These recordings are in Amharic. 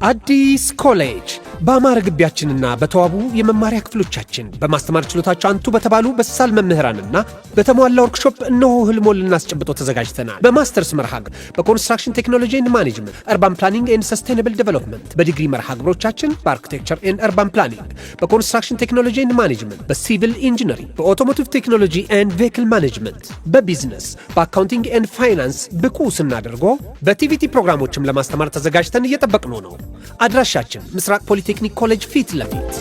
አዲስ ኮሌጅ በአማረ ግቢያችንና በተዋቡ የመማሪያ ክፍሎቻችን በማስተማር ችሎታቸው አንቱ በተባሉ በሳል መምህራንና በተሟላ ወርክሾፕ እነሆ ህልሞን ልናስጨብጦ ተዘጋጅተናል። በማስተርስ መርሃ ግብር በኮንስትራክሽን ቴክኖሎጂ ኤንድ ማኔጅመንት፣ አርባን ፕላኒንግ ኤንድ ሰስቴይነብል ዴቨሎፕመንት፣ በዲግሪ መርሃ ግብሮቻችን በአርኪቴክቸር ኤንድ አርባን ፕላኒንግ፣ በኮንስትራክሽን ቴክኖሎጂ ኤንድ ማኔጅመንት፣ በሲቪል ኢንጂነሪንግ፣ በኦቶሞቲቭ ቴክኖሎጂ ኤንድ ቬሂክል ማኔጅመንት፣ በቢዝነስ፣ በአካውንቲንግ ኤንድ ፋይናንስ ብቁ ስናደርጎ በቲቪቲ ፕሮግራሞችም ለማስተማር ተዘጋጅተን እየጠበቅነው ነው። አድራሻችን ምስራቅ ፖሊቴክኒክ ኮሌጅ ፊት ለፊት።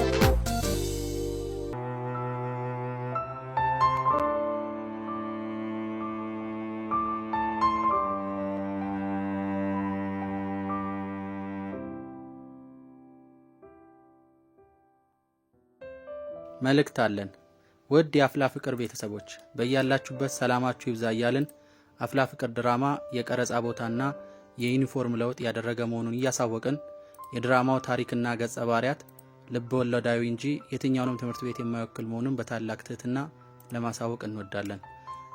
መልእክት አለን። ውድ የአፍላ ፍቅር ቤተሰቦች በእያላችሁበት ሰላማችሁ ይብዛ እያልን አፍላ ፍቅር ድራማ የቀረጻ ቦታና የዩኒፎርም ለውጥ ያደረገ መሆኑን እያሳወቅን የድራማው ታሪክና ገጸ ባህሪያት ልብ ወለዳዊ እንጂ የትኛውንም ትምህርት ቤት የማይወክል መሆኑን በታላቅ ትህትና ለማሳወቅ እንወዳለን።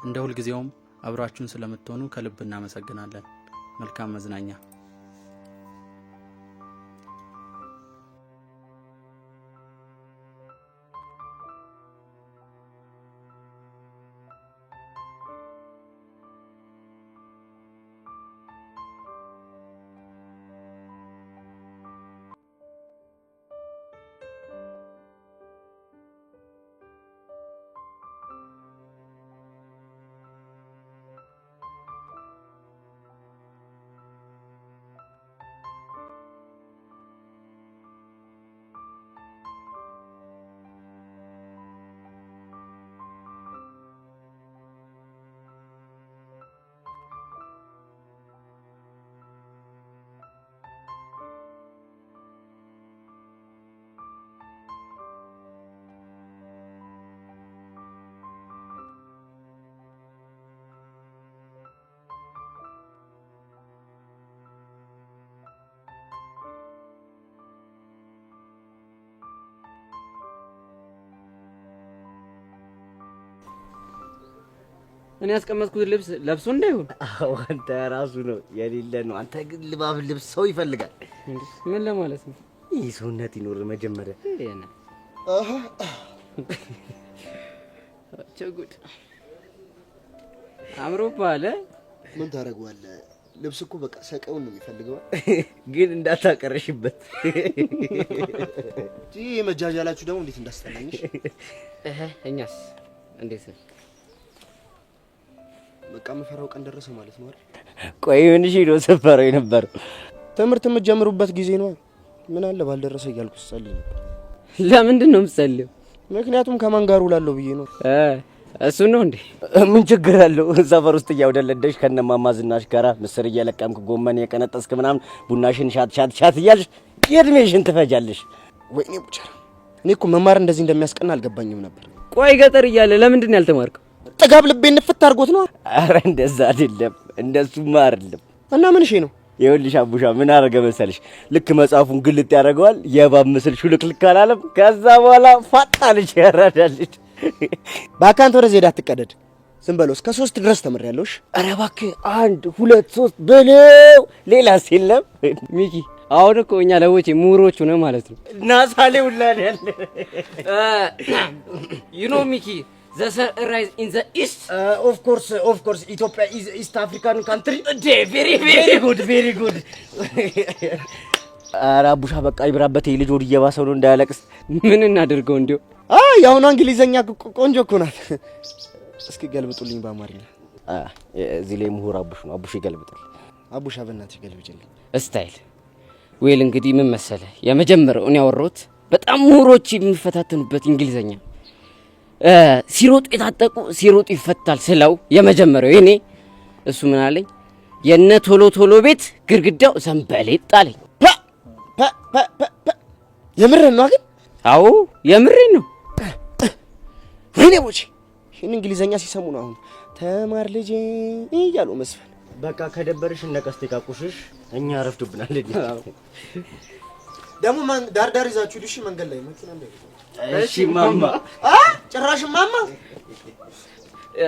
እንደ ሁልጊዜውም አብራችሁን ስለምትሆኑ ከልብ እናመሰግናለን። መልካም መዝናኛ። እኔ ያስቀመጥኩት ልብስ ለብሶ እንዳይሆን አንተ ራሱ ነው የሌለ ነው። አንተ ግን ልባብ ልብስ ሰው ይፈልጋል። ምን ለማለት ነው? ይህ ሰውነት ይኖር መጀመሪያ ቸጉድ አምሮባለ። ምን ታረጋዋለህ? ልብስ እኮ በቃ ሰቀውን ነው የሚፈልገው። ግን እንዳታቀረሽበት እጂ መጃጃላችሁ ደግሞ እንዴት እንዳስተናኝሽ። እኛስ እንዴት ነው? በቃ መፈራው ቀን ደረሰ ማለት ነው አይደል? ቆይ ምን እሺ ነው ሰፈረው ነበር። ትምህርት የምትጀምሩበት ጊዜ ነው። ምን አለ ባልደረሰ እያልኩ ጸልይ ነበር። ለምንድን ነው የምትጸልየው? ምክንያቱም ከማን ጋር ውላለሁ ብዬ ነው። እሱ ነው እንዴ? ምን ችግር አለው? ሰፈር ውስጥ እያወደለደሽ ከነማማ ዝናሽ ጋራ ምስር እየለቀምክ ጎመን የቀነጠስክ ምናምን ቡናሽን ሻት እያልሽ የእድሜሽን ትፈጃለሽ። ወይኔ ቡቻራ፣ እኔ እኮ መማር እንደዚህ እንደሚያስቀና አልገባኝም ነበር። ቆይ ገጠር እያለ ለምንድን ነው ያልተማርከው? ጥጋብ ልቤን ንፍት አድርጎት ነው። አረ እንደዛ አይደለም፣ እንደሱማ አይደለም። እና ምን እሺ ነው? ይኸውልሽ አቡሻ ምን አረገ መሰልሽ? ልክ መጽሐፉን ግልጥ ያደርገዋል፣ የባብ ምስል ሹልክልክ አላለም። ከዛ በኋላ ፋጣልሽ ያራዳልሽ። ባካንተ ወደ ዜዳ አትቀደድ። ዝም በለው። እስከ 3 ድረስ ተምሬያለሁሽ። አረ እባክህ 1 2 3 በለው። ሌላስ የለም ሚኪ። አሁን እኮ እኛ ለወጪ ምሁሮች ሆነ ማለት ነው። ናሳሌ ውላል ያለ you know ሚኪ the sun rise in the east. Of course Ethiopia is East African country. very good. አረ አቡሻ በቃ ይብራበት። ልጅ ወድ እየባሰው ነው እንዳያለቅስ። ምን እናደርገው እንዴው? ያው ነው እንግሊዘኛ ቆንጆ እኮ ናት። እስኪ ገልብጡልኝ በአማርኛ። እዚህ ላይ ምሁር አቡሽ ነው። አቡሽ ይገልብጣል። አቡሻ በእናትህ ገልብጭልኝ። ስታይል ዌል እንግዲህ ምን መሰለህ የመጀመሪያው እኔ ያወራሁት በጣም ምሁሮች የሚፈታተኑበት እንግሊዘኛ ሲሮጡ የታጠቁ ሲሮጡ ይፈታል ስለው የመጀመሪያው የኔ እሱ ምን አለኝ? የነ ቶሎ ቶሎ ቤት ግርግዳው ሰንበሌጥ ጣለኝ። የምሬን ነው ግን? አዎ የምሬን ነው። ወይኔ ቦቼ ይሄን እንግሊዘኛ ሲሰሙ ነው አሁን ተማር ልጅ እያሉ መስፈን። በቃ ከደበርሽ እነ ቀስቴ ካቁሽሽ እኛ ረፍዱብናል። ደግሞ ዳር ይዛችሁ ልሽ መንገድ ላይ መኪና እንደዚህ እሺ ማማ ጭራሽ ማማ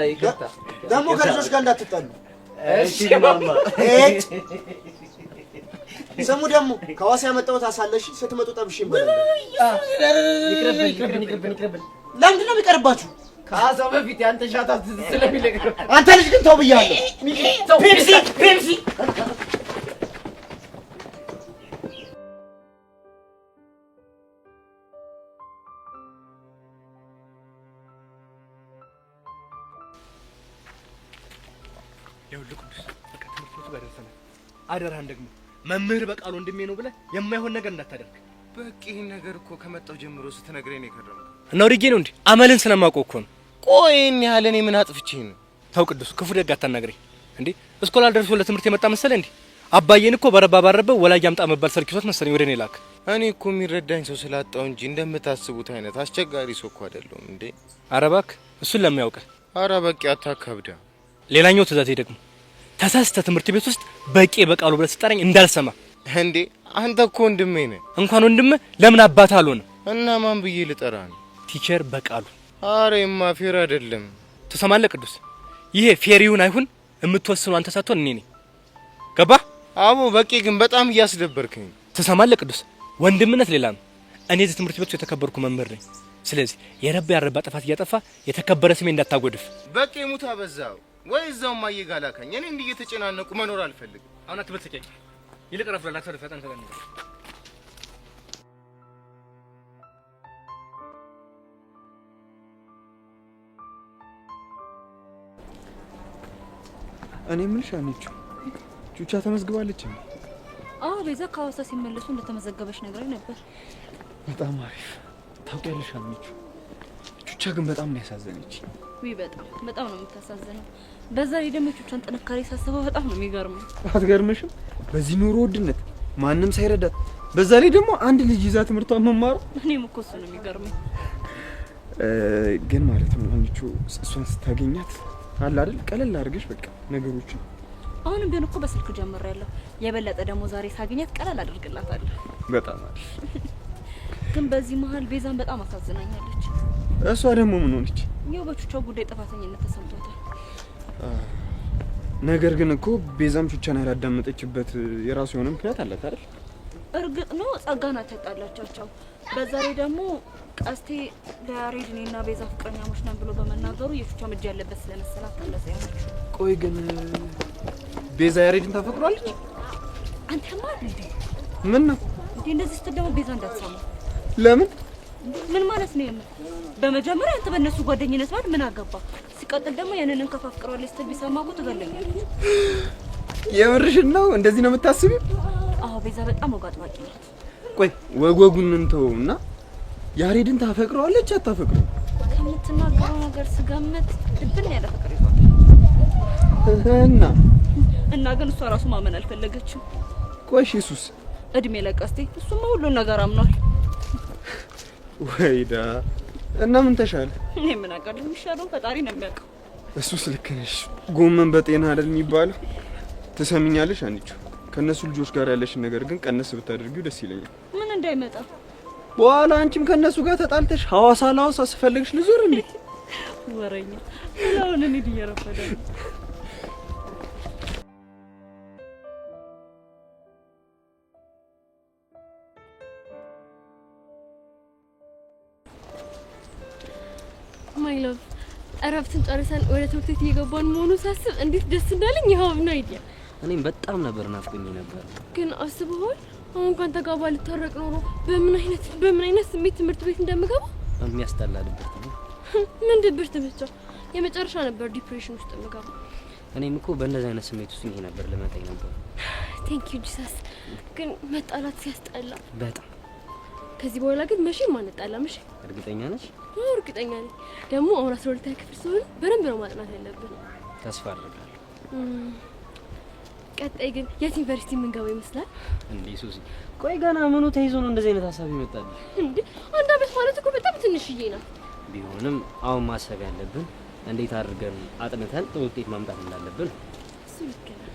ይከታ ደግሞ ከልጆች ጋር እንዳትጣሉ እሺ ማማ ሰሙ ደግሞ ከዋሳ ያመጣው ታሳለሽ ስትመጡ ጠብሽ ይበላል ይቅርብን ለምን ነው የሚቀርባችሁ ከአዛው በፊት ያንተ ሻታት ስለሚለቅ አንተ ልጅ ግን ተው ብያለሁ ፔፕሲ ቅዱስ በቃ ትምህርት ቤቱ ጋር ደርሰናል። አደራህን ደግሞ መምህር በቃሉ ወንድሜ ነው ብለህ የማይሆን ነገር እንዳታደርግ። በቃ ይሄን ነገር እኮ ከመጣው ጀምሮ ስትነግረኝ ነው የከረምኩት። እና ወዲጌ ነው እንዴ? አመልን ስለማውቀው እኮ ነው። ቆይ እኔ ያለ እኔ ምን አጥፍቼ ነው? ተው ቅዱስ፣ ክፉ ደግ አታናግረኝ እንዴ። እስኮላር ደርሶ ለትምህርት የመጣ መሰለ እንዴ? አባዬን እኮ በረባ ባረበው ወላጅ አምጣ መባል ሰርኪሶት መሰለኝ ወደ እኔ ላክ። እኔ እኮ የሚረዳኝ ሰው ስላጣው እንጂ እንደምታስቡት አይነት አስቸጋሪ ሰው እኮ አይደለሁም እንዴ። ኧረ እባክህ እሱን ለሚያውቀ ኧረ በቃ አታካብዳ። ሌላኛው ትእዛዜ ደግሞ ተሳስተ ትምህርት ቤት ውስጥ በቂ በቃሉ ብለህ ስጠራኝ እንዳልሰማ። እንዴ አንተ እኮ ወንድሜ ነህ። እንኳን ወንድም ለምን አባት አልሆነ? እና ማን ብዬ ልጠራ ነው? ቲቸር በቃሉ። ኧረ ፌር አይደለም። ትሰማለህ ቅዱስ? ይሄ ፌሪውን አይሁን የምትወስኑ አንተ ሳትሆን እኔ ነኝ። ገባህ? አቦ በቂ ግን በጣም እያስደበርከኝ። ትሰማለህ ቅዱስ? ወንድምነት ሌላ ነው። እኔ እዚህ ትምህርት ቤት የተከበርኩ መምህር ነኝ። ስለዚህ የረባ ያረባ ጥፋት እያጠፋ የተከበረ ስሜ እንዳታጎድፍ። በቂ ሙታ በዛው ወይ እዛው ማየጋላከኝ። እኔ እንዲህ እየተጨናነቁ መኖር አልፈልግም። አሁን አትበልጽቀኝ። ይልቅ ረፍላ ላክሰር ፈጠን ተገኘ። እኔ ምንሽ አንቺ ቹቻ ተመዝግባለች እንዴ? አዎ ቤዛ ከሐዋሳ ሲመለሱ እንደተመዘገበች ነግረኝ ነበር። በጣም አሪፍ። ታውቂያለሽ አንቺ ቹቻ ግን በጣም ነው ያሳዘነች። ወይ በጣም ነው የምታሳዝነው። በዛ ላይ ደግሞ ቹቻን ጥንካሬ ሳስበው በጣም ነው የሚገርመው። አትገርምሽም? በዚህ ኑሮ ውድነት ማንም ሳይረዳት በዛ ላይ ደግሞ አንድ ልጅ ይዛ ትምህርቷን መማሩ እኔም እኮ እሱ ነው የሚገርመኝ። ግን ማለት ነው አንቺ እሷን ስታገኛት አለ አይደል ቀለል አድርገሽ በቃ ነገሮችን አሁንም ቢሆን እኮ በስልክ ጀምሬያለሁ። የበለጠ ደግሞ ዛሬ ሳገኛት ቀለል አድርግላታለሁ። በጣም አሪፍ። ግን በዚህ መሀል ቤዛን በጣም አሳዝናኛለች። እሷ ደግሞ ምን ሆነች? ያው በቹቻው ጉዳይ ጥፋተኝነት ተሰምቷታል። ነገር ግን እኮ ቤዛም ቹቻን ያላዳመጠችበት የራሱ የሆነ ምክንያት አላት አይደል? እርግጥ ነው ጸጋና ተጣላቻቸው። በዛ ላይ ደግሞ ቀስቴ ለያሬድ እኔና ቤዛ ፍቅረኛሞች ነን ብሎ በመናገሩ የቹቻ እጅ ያለበት ስለመሰላት ተለሰ ያለች። ቆይ ግን ቤዛ ያሬድን ታፈቅሯለች? አንተማ እንዴ ምን ነው እንዴ እንደዚህ ስትል ደግሞ ቤዛ እንዳትሰማ። ለምን? ምን ማለት ነው? በመጀመሪያ አንተ በእነሱ ጓደኝነት ማለት ምን አገባ? ሲቀጥል ደግሞ ያንንን ከፋፍቅሯለች ስትል ቢሰማ እኮ ትገለኛለች። የምርሽን ነው? እንደዚህ ነው የምታስቢው? አዎ ቤዛ በጣም ወግ አጥባቂ ናት። ቆይ ወጉን እንተውና ያሬድን ታፈቅረዋለች አታፈቅረው? ከምትናገረው ነገር ስገምት ድብን ያለ ፍቅር ይዟል። እና ግን እሷ ራሱ ማመን አልፈለገችም። ቆይ ኢየሱስ እድሜ ለቀስቴ እሱማ ሁሉን ነገር አምኗል። ወይዳ እና ምን ተሻለ? እኔ ምን አውቃለሁ? የሚሻለው ፈጣሪ ነው የሚያውቀው። እሱስ ልክ ነሽ። ጎመን በጤና አይደል የሚባለው? ትሰሚኛለሽ አንቺ ከነሱ ልጆች ጋር ያለሽን ነገር ግን ቀነስ ብታደርጊው ደስ ይለኛል። ምን እንዳይመጣ በኋላ አንቺም ከነሱ ጋር ተጣልተሽ ሐዋሳ ለሐዋሳ ስፈልግሽ ልዞር እንዴ? ወረኛ አሁን እኔ እየረፈደ ማይ ሎቭ እረፍትን ጨርሰን ወደ ትምህርት ቤት እየገባን መሆኑን ሳስብ እንዴት ደስ እንዳለኝ ይኸው ነው አይዲያ። እኔም በጣም ነበር ናፍቆኝ ነበር። ግን አስበዋል አሁን ካንተ ጋር ባልታረቅ ኖሮ በምን አይነት ስሜት ትምህርት ቤት እንደምገባ። የሚያስጠላ ድብርት ነው። ምን ድብርት ብቻ የመጨረሻ ነበር ዲፕሬሽን ውስጥ የምገባ። እኔም እኮ በእንደዚህ አይነት ስሜት ውስጥ ይሄ ነበር ለመጣኝ ነበር። ቴንክ ዩ ጂሰስ። ግን መጣላት ሲያስጠላ በጣም። ከዚህ በኋላ ግን መቼም አንጣላም። እሺ እርግጠኛ ነሽ? እርግጠኛ ነኝ። ደግሞ አሁን 12ኛ ክፍል ስለሆነ በደንብ ነው ማጥናት ያለብን። ተስፋ አደርጋለሁ። ቀጣይ ግን የት ዩኒቨርሲቲ የምንገባው ይመስላል? እንዴ ሱሲ፣ ቆይ ገና ምኑ ተይዞ ነው እንደዚህ አይነት ሀሳብ ይመጣል? እንዴ አንድ አመት ማለት እኮ በጣም ትንሽዬ ነው። ቢሆንም አሁን ማሰብ ያለብን እንዴት አድርገን አጥንተን ጥሩ ውጤት ማምጣት እንዳለብን። እሱ ልክ ነው።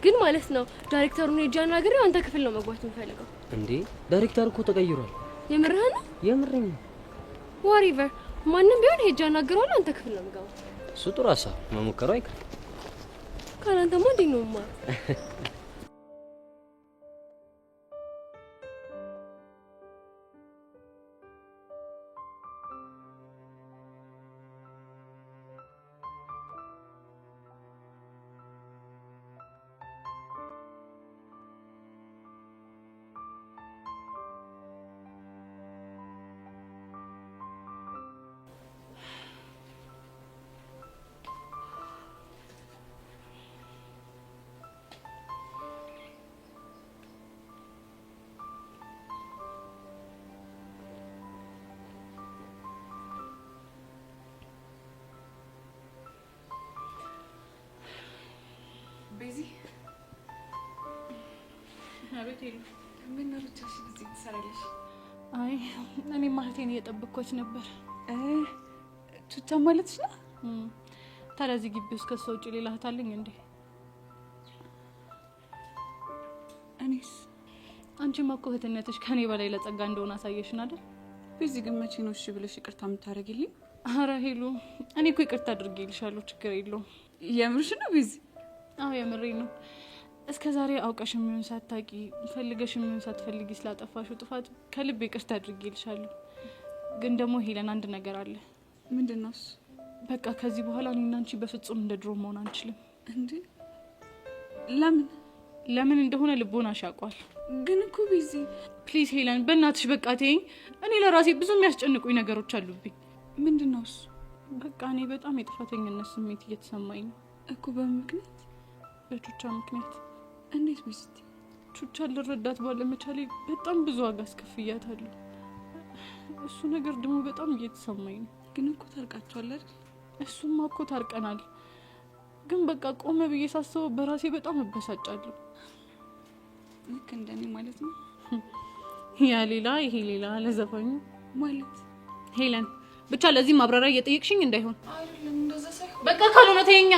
ግን ማለት ነው ዳይሬክተሩን ሄጃና ነገር አንተ ክፍል ነው መግባት የምፈልገው። እንዴ ዳይሬክተር እኮ ተቀይሯል። የምርህን ነው? የምርኝ። ዋሪቨር ማንንም ቢሆን ሄጃና ገረዋል አንተ ክፍል ነው የምገባው። እሱ ጥሩ ሀሳብ መሞከሩ አይቀርም። ካላንተማ እንዴት ነው ማለት ቤዚ አቤት ይሉ ምን ነው ብቻሽ እዚህ ትሰራለሽ? አይ እኔ ማለቴን እየጠበቅኩት ነበር። ቹቻ ማለትሽ ነው? ታዲያ እዚህ ግቢ ውስጥ ከሷ ውጭ ሌላ እህት አለኝ እንዴ? እኔስ? አንቺማ እኮ እህትነትሽ ከኔ በላይ ለጸጋ እንደሆነ አሳየሽን አይደል? ቤዚ ግን መቼ ነው እሺ ብለሽ ይቅርታ የምታደርጊልኝ? አረ ሄሉ እኔ እኮ ይቅርታ አድርጌልሻለሁ፣ ችግር የለውም። የምርሽ ነው ቤዚ? አዎ የምሬ ነው። እስከ ዛሬ አውቀሽ የሚሆን ሳታቂ ፈልገሽ የሚሆን ሳትፈልጊ ስላጠፋሽው ጥፋት ከልብ ይቅርታ አድርጌልሻለሁ። ግን ደግሞ ሄለን አንድ ነገር አለ። ምንድነው እሱ? በቃ ከዚህ በኋላ እኔና አንቺ በፍጹም እንደ ድሮ መሆን አንችልም። እንዴ ለምን እንደሆነ ልቦናሽ ያውቃል። ግን እኮ ቤዚ ፕሊዝ ሄለን በእናትሽ በቃ ተይኝ። እኔ ለራሴ ብዙ የሚያስጨንቁኝ ነገሮች አሉብኝ። ምንድነው እሱ? በቃ እኔ በጣም የጥፋተኝነት ስሜት እየተሰማኝ ነው እኮ። በምክንያት? በቹቻ ምክንያት። እንዴት ቤዚ? ቹቻ ልረዳት ባለመቻሌ በጣም ብዙ ዋጋ አስከፍያታለሁ። እሱ ነገር ደግሞ በጣም እየተሰማኝ ነው። ግን እኮ ታርቃችኋል አይደል? እሱማ እኮ ታርቀናል። ግን በቃ ቆመ ብዬ ሳስበው በራሴ በጣም እበሳጫለሁ። ልክ እንደኔ ማለት ነው። ያ ሌላ ይሄ ሌላ ለዘፋኙ ማለት ሄለን ብቻ ለዚህ ማብራሪያ እየጠየቅሽኝ እንዳይሆን። አይደለም እንደዛ ሳይሆን በቃ ካልሆነ ተይኛ።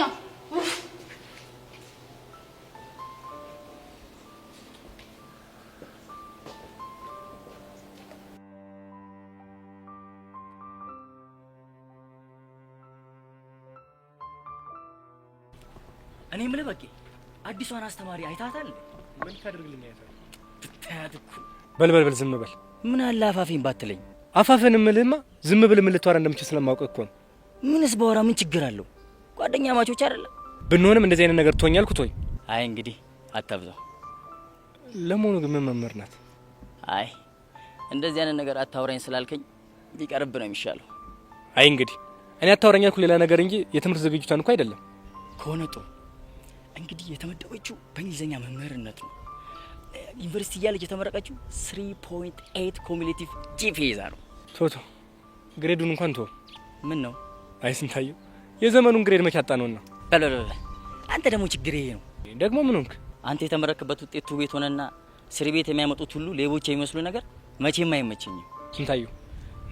እኔ የምልህ በቂ አዲሷን አስተማሪ አይታታል? ምን ታደርግልኝ አይታል? ብታያት እኮ በል ዝም በል። ምን አለ አፋፌን ባትለኝ። አፋፈን እምልህማ ዝም ብል ምን ልትወራ እንደምችል ስለማውቅ እኮ ነው። ምንስ በወራ ምን ችግር አለው? ጓደኛ ማቾች አይደለ? ብንሆንም እንደዚህ አይነት ነገር ትሆኛል ኩቶይ። አይ እንግዲህ አታብዛው። ለመሆኑ ግን ምን መምህር ናት? አይ እንደዚህ አይነት ነገር አታውራኝ ስላልከኝ ቢቀርብ ነው የሚሻለው። አይ እንግዲህ እኔ አታውራኝ አልኩ ሌላ ነገር እንጂ የትምህርት ዝግጅቷን እንኳን አይደለም። ከሆነ ጥሩ። እንግዲህ የተመደበችው በእንግሊዘኛ መምህርነት ነው። ዩኒቨርሲቲ እያለች የተመረቀችው 3.8 ኮሙሌቲቭ ጂፒኤ ይዛ ነው። ቶቶ ግሬዱን እንኳን ቶ ምን ነው? አይ ስንታየው የዘመኑን ግሬድ መች አጣነውና። በለበለ አንተ ደግሞ ችግር ይሄ ነው። ደግሞ ምን ሆንክ አንተ? የተመረከበት ውጤቱ ቤት ሆነና ስሪ ቤት የሚያመጡት ሁሉ ሌቦች የሚመስሉ ነገር መቼም አይመቸኝም። ስንታየው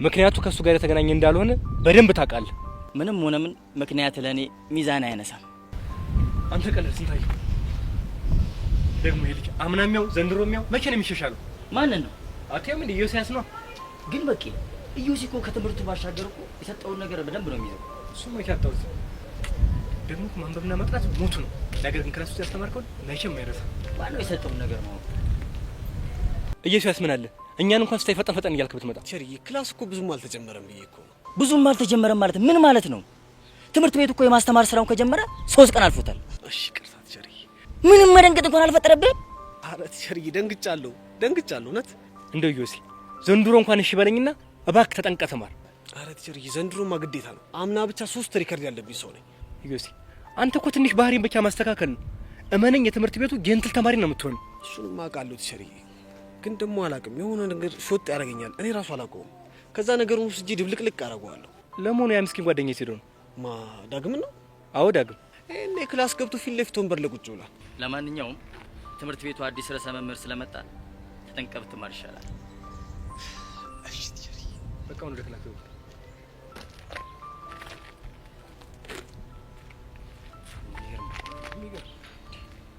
ምክንያቱ ከሱ ጋር የተገናኘ እንዳልሆነ በደንብ ታውቃለህ። ምንም ሆነ ምን ምክንያት ለኔ ሚዛን አይነሳም። አንተ ቀለል ስንታየው ደግሞ ይልቅ አምናሚያው ዘንድሮሚያው መቼ ነው የሚሻሻለው? ማን ነው? አትያም እንደ ኢዮስያስ ነው። ግን በቂ ኢዮሲ እኮ ከትምህርቱ ባሻገር እኮ የሰጠውን ነገር በደንብ ነው የሚይዘው። እሱ ነው ያጣው። ደግሞ ማንበብና መቅራት ሞቱ ነው። ነገር ግን ክላስ ውስጥ ያስተማርከው መቼም አይረሳም። ማን ነው የሰጠውን ነገር ነው? ኢዮስያስ ምን አለ እኛን እንኳን ስታይ ፈጠን እያልክ ብትመጣ። ቸርዬ ክላስ እኮ ብዙም አልተጀመረም ብዬ እኮ ነው። ብዙም አልተጀመረም ማለት ምን ማለት ነው? ትምህርት ቤት እኮ የማስተማር ስራውን ከጀመረ 3 ቀን አልፎታል። እሺ ቅርታት ቸርዬ። ምንም መደንገጥ እንኳን አልፈጠረብህም? ኧረ ቸርዬ ደንግጫለሁ እውነት። እንደው ኢዮሲ ዘንድሮ እንኳን እሺ በለኝና እባክህ ተጠንቀቅ ተማር። ኧረ ቸርዬ ዘንድሮማ ግዴታ ነው። አምና ብቻ 3 ሪከርድ ያለብኝ ሰው ነኝ። ኢዮሲ አንተ እኮ ትንሽ ባህሪን ብቻ ማስተካከል ነው። እመነኝ የትምህርት ቤቱ ጀንትል ተማሪ ነው የምትሆን። እሱንም አውቃለሁ ቸርዬ፣ ግን ደግሞ አላውቅም የሆነ ነገር ሾጥ ያደርገኛል። እኔ ራሱ አላውቀውም። ከዛ ነገሩን ውስጥ ድብልቅልቅ አደርገዋለሁ። ለመሆኑ ያ ምስኪን ጓደኛዬ ሲዶ ነው? ዳግም ነው? አዎ ዳግም። እኔ ክላስ ገብቶ ፊት ለፊት ወንበር ላይ ቁጭ ብሏል። ለማንኛውም ትምህርት ቤቱ አዲስ ርዕሰ መምህር ስለመጣ ተጠንቀቅ ብትማር ይሻላል። እሺ ቸርዬ። በቃ ወደ ክላስ ገቡ።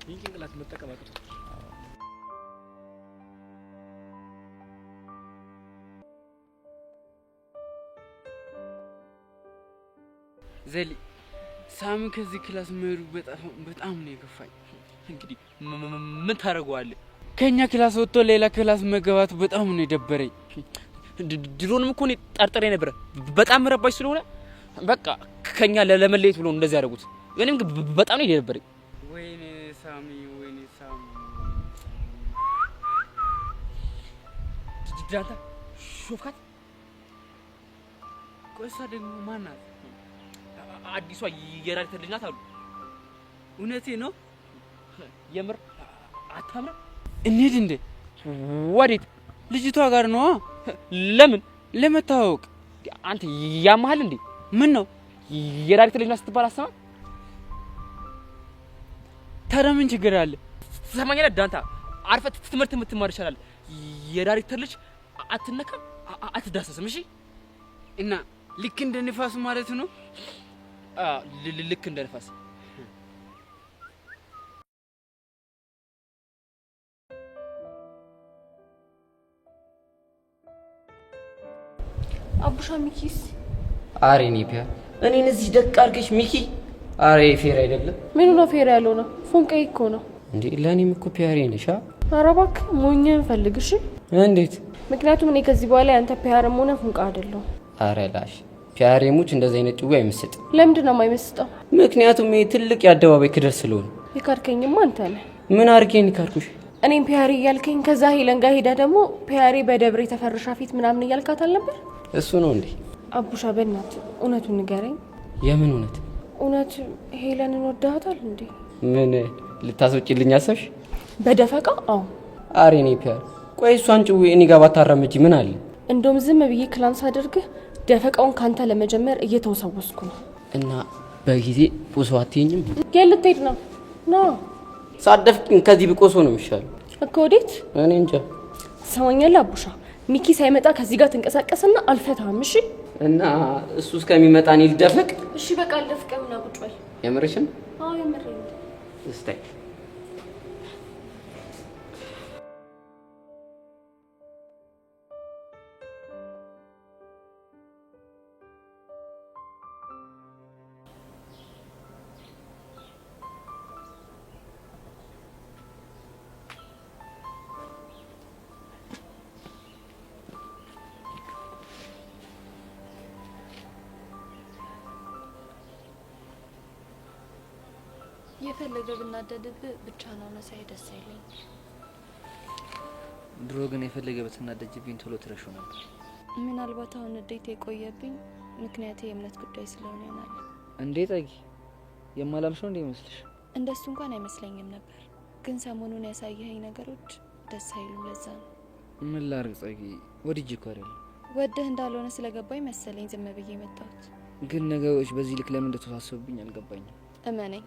ይሄን ክላስ መጠቀም አቅቶ ዘሊ ሳሚ ከዚህ ክላስ መሄዱ በጣም ነው የከፋኝ። እንግዲህ ምን ታደርገዋለህ? ከኛ ክላስ ወጥቶ ሌላ ክላስ መገባቱ በጣም ነው የደበረኝ። ድሮንም እኮ እኔ ጠርጥሬ ነበር በጣም ረባሽ ስለሆነ በቃ ከኛ ለመለየት ብሎ እንደዚህ ያደርጉት። እኔም በጣም ነው የደበረኝ። ወይኔ ሳሚ ዳንታ ሾፍካት። ቆይሳ ደግሞ ማናት? አዲሷ የራሪት ልጅ ናት አሉ። እውነቴ ነው? የምር አታምራ? እንሂድ እንዴ? ወዴት? ልጅቷ ጋር ነው። ለምን? ለመታወቅ። አንተ ያማሃል እንዴ? ምን ነው? የራሪት ልጅ ናት ስትባል አሰማ? ታዲያ ምን ችግር አለ? ትሰማኛለህ ዳንታ? አርፈህ ትምህርት የምትማር ይችላል። የዳይሬክተር ልጅ አትነካም፣ አትዳሰስም። እሺ እና ልክ እንደ ንፋስ ማለት ነው? ልክ እንደ ንፋስ። አቡሻ ሚኪስ አሬ ኒፒያ እኔን እዚህ ደቅ አድርገሽ ሚኪ። አሬ ፌር አይደለም። ምን ነው ፌር ያለው ነው? ፎንቀይ እኮ ነው እንዴ። ለኔም እኮ ፒያሬ ነሽ። ኧረ እባክህ ሞኝን ፈልግ። እሺ እንዴት? ምክንያቱም እኔ ከዚህ በኋላ ያንተ ፒያሬም ሆነ ፎንቃ አይደለም። አረ ላሽ ፒያሬሙች እንደዚህ አይነት ጭው አይመስጥ። ለምንድን ነው የማይመስጠው? ምክንያቱም ይሄ ትልቅ የአደባባይ ክደር ስለሆነ። የካርከኝማ አንተ ነህ። ምን አርጌን ይካርኩሽ? እኔም ፒያሬ እያልከኝ ከዛ ሄለን ጋር ሄዳ ደግሞ ፒያሬ በደብረ የተፈረሻ ፊት ምናምን እያልካት አልነበር? እሱ ነው እንዴ? አቡሻ በእናትህ እውነቱን ንገረኝ። የምን እውነት? እውነት ሄለንን ወዳሃታል እንዴ? ምን ልታስወጪልኝ አሰብሽ? በደፈቃ? አዎ። አሬ ኒፒያ ቆይ እሷን ጭው እኔ ጋር ባታረምጂ ምን አለ? እንደውም ዝም ብዬ ክላንስ አድርግህ ደፈቃውን ካንተ ለመጀመር እየተወሰወስኩ ነው። እና በጊዜ ፖሶ አትይኝም? የልትሄድ ነው? ና ሳደፍቅኝ ከዚህ ብቆሶ ነው የሚሻለው እኮ። ወዴት? እኔ እንጃ። ሰማኛለህ አቡሻ፣ ሚኪ ሳይመጣ ከዚህ ጋር ትንቀሳቀስና አልፈታም። እሺ? እና እሱ እስከሚመጣ እኔ ልደፈቅ? እሺ በቃ አልደፍቅም። ና ቁጭ በል። የምርሽን? አዎ የምሬን። እስታይ የፈለገ ብናደድብህ ብቻ ነው መሳይ ደስ አይለኝ። ድሮ ግን የፈለገ ብትናደጅብኝ ቶሎ ትረሹ ነበር። ምናልባት አሁን እንዴት የቆየብኝ ምክንያቴ የእምነት ጉዳይ ስለሆነ ይሆናል። እንዴ ጠጊ የማላምሽው እንዴ ይመስልሽ? እንደሱ እንኳን አይመስለኝም ነበር፣ ግን ሰሞኑን ያሳየኸኝ ነገሮች ደስ አይሉም። ለዛ ነው። ምን ላርግ ጠጊ? ወድጄ እኮ አይደለም። ወደህ እንዳልሆነ ስለገባኝ መሰለኝ ዝም ብዬ መጣሁት። ግን ነገሮች በዚህ ልክ ለምን እንደተወሳሰቡብኝ አልገባኝም። እመነኝ፣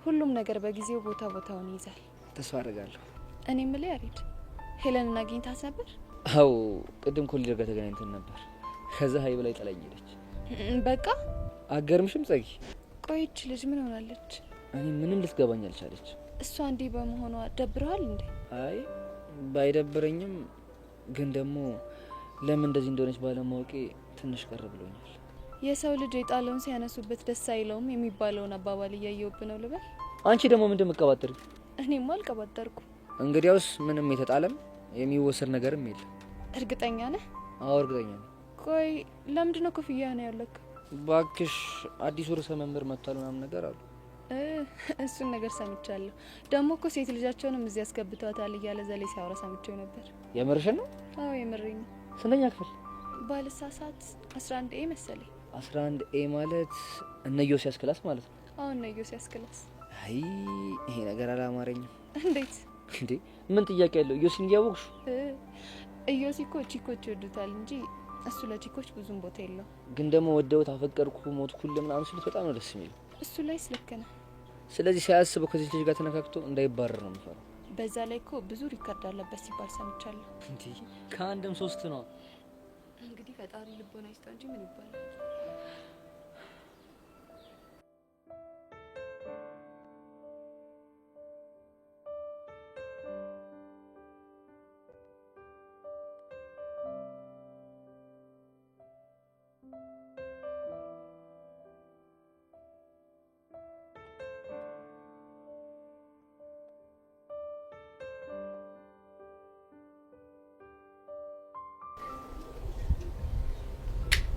ሁሉም ነገር በጊዜው ቦታውን ይይዛል። ተስፋ አደርጋለሁ። እኔ የምልህ ያሬድ፣ ሄለንን አግኝታት ነበር? አው ቅድም ኮሊደር ጋር ተገናኝተን ነበር። ከዛ ሀይ በላይ ጠላኝ ሄደች። በቃ አገርምሽም ጸጊ? ቆይች ልጅ ምን ሆናለች? እኔ ምንም ልትገባኝ አልቻለች። እሷ እንዲህ በመሆኗ ደብረዋል እንዴ? አይ ባይደብረኝም ግን ደግሞ ለምን እንደዚህ እንደሆነች ባለማወቄ ትንሽ ቀር ብሎኛል። የሰው ልጅ የጣለውን ሲያነሱበት ደስ አይለውም የሚባለውን አባባል እያየሁብህ ነው ልበል? አንቺ ደግሞ ምንድን መቀባጠሪ? እኔማ አልቀባጠርኩም። እንግዲያውስ ምንም የተጣለም የሚወሰድ ነገርም የለም። እርግጠኛ ነህ? አዎ እርግጠኛ ነኝ። ቆይ ለምንድን ነው ኮፍያ ነው ያለክ? ባክሽ አዲሱ ርዕሰ መምህር መጥቷል ምናምን ነገር አሉ። እሱን ነገር ሰምቻለሁ። ደግሞ እኮ ሴት ልጃቸውንም እዚህ ያስገብተዋታል እያለ ዘሌ ሲያወራ ሰምቼው ነበር። የምርሽን ነው? አዎ የምሬን ነው። ስንተኛ ክፍል? ባልሳሳት 11 ኤ መሰለኝ። 11 ኤ ማለት እነ ዮሲያስ ክላስ ማለት ነው? አዎ እነ ዮሲያስ ክላስ። አይ ይሄ ነገር አላማረኝም። እንዴት እንዴ? ምን ጥያቄ ያለው? ዮሲን እያወቅሽ? ዮሲ እኮ ቺኮች ይወዱታል እንጂ እሱ ለቺኮች ብዙም ቦታ የለው። ግን ደግሞ ወደውት አፈቀርኩ ሞትኩል ምናምን ሲሉት በጣም ነው ደስ የሚለው። እሱ ላይ ልክ ነህ። ስለዚህ ሳያስበው ከዚህ ልጅ ጋር ተነካክቶ እንዳይባረር ነው የምፈራው። በዛ ላይ እኮ ብዙ ሪከርድ አለበት ሲባል ሰምቻለሁ። እንዴ ከአንድም 3 ነው። እንግዲህ ፈጣሪ ልቦና ይስጠው እንጂ ምን ይባላል።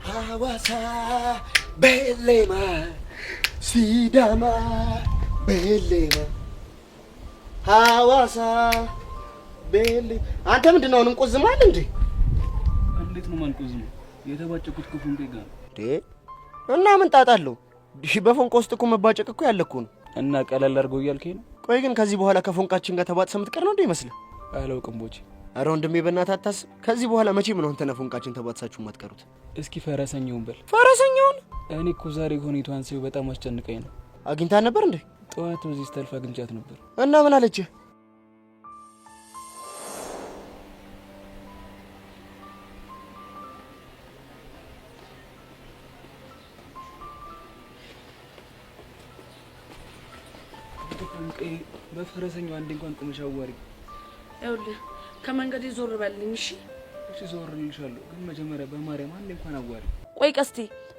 ሐዋሳ ቤሌማ ሲዳማ ቤሌማ ሐዋሳ ቤሌ። አንተ ምንድነው አሁንም ቆዝማል እንዴ? እንዴት ነው ማልቆዝም? የተባጨኩት ከፎንቄ ጋር እንዴ? እና ምን ጣጣለው? በፎንቆ ውስጥ እኮ መባጨቅ እኮ ያለ እኮ ነው። እና ቀለል አድርገው እያልከኝ ነው? ቆይ ግን ከዚህ በኋላ ከፎንቃችን ጋር ተባጥሰህ የምትቀር ነው እንዴ ይመስልህ? አላውቅም ቦቼ። አረ ወንድሜ በእናትህ አታስብ። ከዚህ በኋላ መቼም ነው አንተና ፎንቃችን ተባጥሳችሁ የማትቀሩት። እስኪ ፈረሰኛውን በል። ፈረሰኛውን? እኔ እኮ ዛሬ ሁኔታዋን ሲው በጣም አስጨንቀኝ ነው። አግኝታን ነበር እንዴ? ጠዋት በዚህ ስታልፍ አግኝቻት ነበር። እና ምን አለች? በፈረሰኛው አንዴ እንኳን ቁመሽ አዋሪ። ይኸውልህ ከመንገድ ዞር በልኝ እሺ? እሺ ዞር ልልሻለሁ፣ ግን መጀመሪያ በማርያም አንዴ እንኳን አዋሪ። ቆይ ቀስቴ፣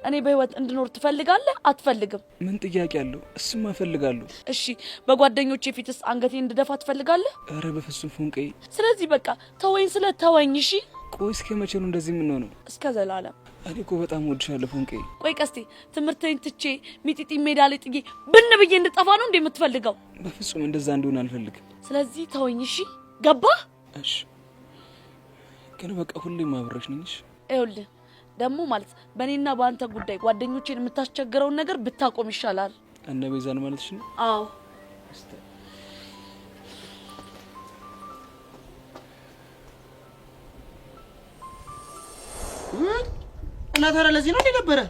እኔ በህይወት እንድኖር ትፈልጋለህ አትፈልግም? ምን ጥያቄ አለው? እሱማ እፈልጋለሁ። እሺ በጓደኞቼ ፊትስ አንገቴን እንድደፋ ትፈልጋለህ? ኧረ በፍጹም ፎንቀይ። ስለዚህ በቃ ተወኝ ስለ ተወኝ እሺ? ቆይ እስከ መቼ ነው እንደዚህ የምንሆነው? እስከ ዘላለም። እኔ እኮ በጣም ወድሻለሁ ፎንቀይ። ቆይ ቀስቴ፣ ትምህርቴን ትቼ ሚጢጢ ሜዳ ላይ ጥጌ ብን ብዬ እንድጠፋ ነው እንዴ የምትፈልገው? በፍጹም እንደዛ እንደሆነ አልፈልግም። ስለዚህ ተወኝ እሺ? ገባህ? እሺ ግን በቃ ሁሌም አብረሽ ነኝ። እሺ ይኸውልህ ደግሞ ማለት በእኔና በአንተ ጉዳይ ጓደኞቼን የምታስቸግረውን ነገር ብታቆም ይሻላል። እነ ቤዛን ማለትሽ ነው? አዎ። እና ታዲያ ለዚህ ነው ነበረ?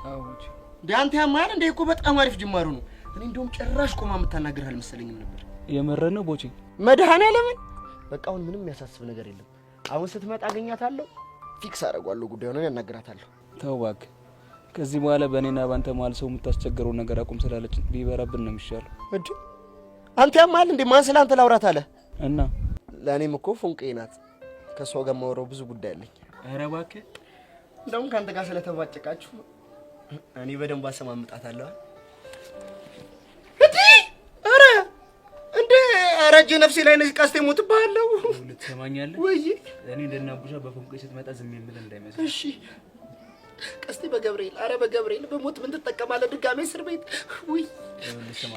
አዎ ዳንተ ያማል እንደ እኮ በጣም አሪፍ ጅማሩ ነው። እኔ እንደውም ጭራሽ ቆማ የምታናግርህ አልመሰለኝም ነበር። የመረነ ነው ቦቼ። መድኃኒዓለምን በቃ አሁን ምንም የሚያሳስብ ነገር የለም። አሁን ስትመጣ አገኛታለሁ፣ ፊክስ አደርጋለሁ፣ ጉዳዩን ያናግራታለሁ። ተው እባክህ፣ ከዚህ በኋላ በእኔና ባንተ መሀል ሰው የምታስቸግረው ነገር አቁም ስላለች ቢበራብን ነው የሚሻለው። እንዴ አንተ ያማል እንዴ? ማን ስለ አንተ ላውራት አለ? እና ለእኔም እኮ ፎንቄ ናት። ከሷ ጋር ማወራው ብዙ ጉዳይ አለኝ። ኧረ እባክህ፣ እንደውም ካንተ ጋር ስለተባጨቃችሁ እኔ በደንብ አሰማምጣታለሁ። ረጅ ነፍሴ ላይ ነሽ ቀስቴ ሞትብሃለሁ። ልትሰማኛለህ ወይ? እኔ እንደናቡሻ በፎንቄ ስትመጣ ዝም የምልህ እንዳይመስል። እሺ ቀስቴ በገብርኤል፣ አረ በገብርኤል በሞት ምን ትጠቀማለህ? ድጋሜ እስር ቤት። ወይ ልስማ፣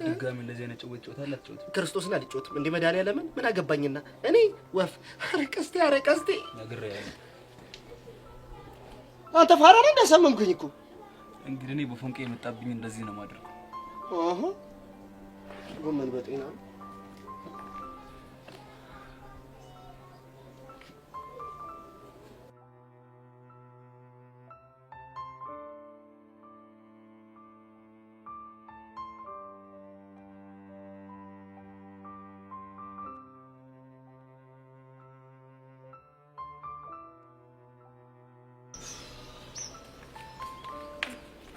ድጋሜ እንደዚህ አይነት ጭውውት ጮታለህ አትጮትም? ክርስቶስን አልጮትም እንዴ መድኃኒዓለምን ምን አገባኝና እኔ ወፍ። አረ ቀስቴ፣ አረ ቀስቴ ነግሬሃለሁ። አንተ ፋራ ነህ እንዳሰመምከኝ እኮ። እንግዲህ እኔ በፎንቄ የመጣብኝ እንደዚህ ነው ማድረግ። አሃ ጎመን በጤና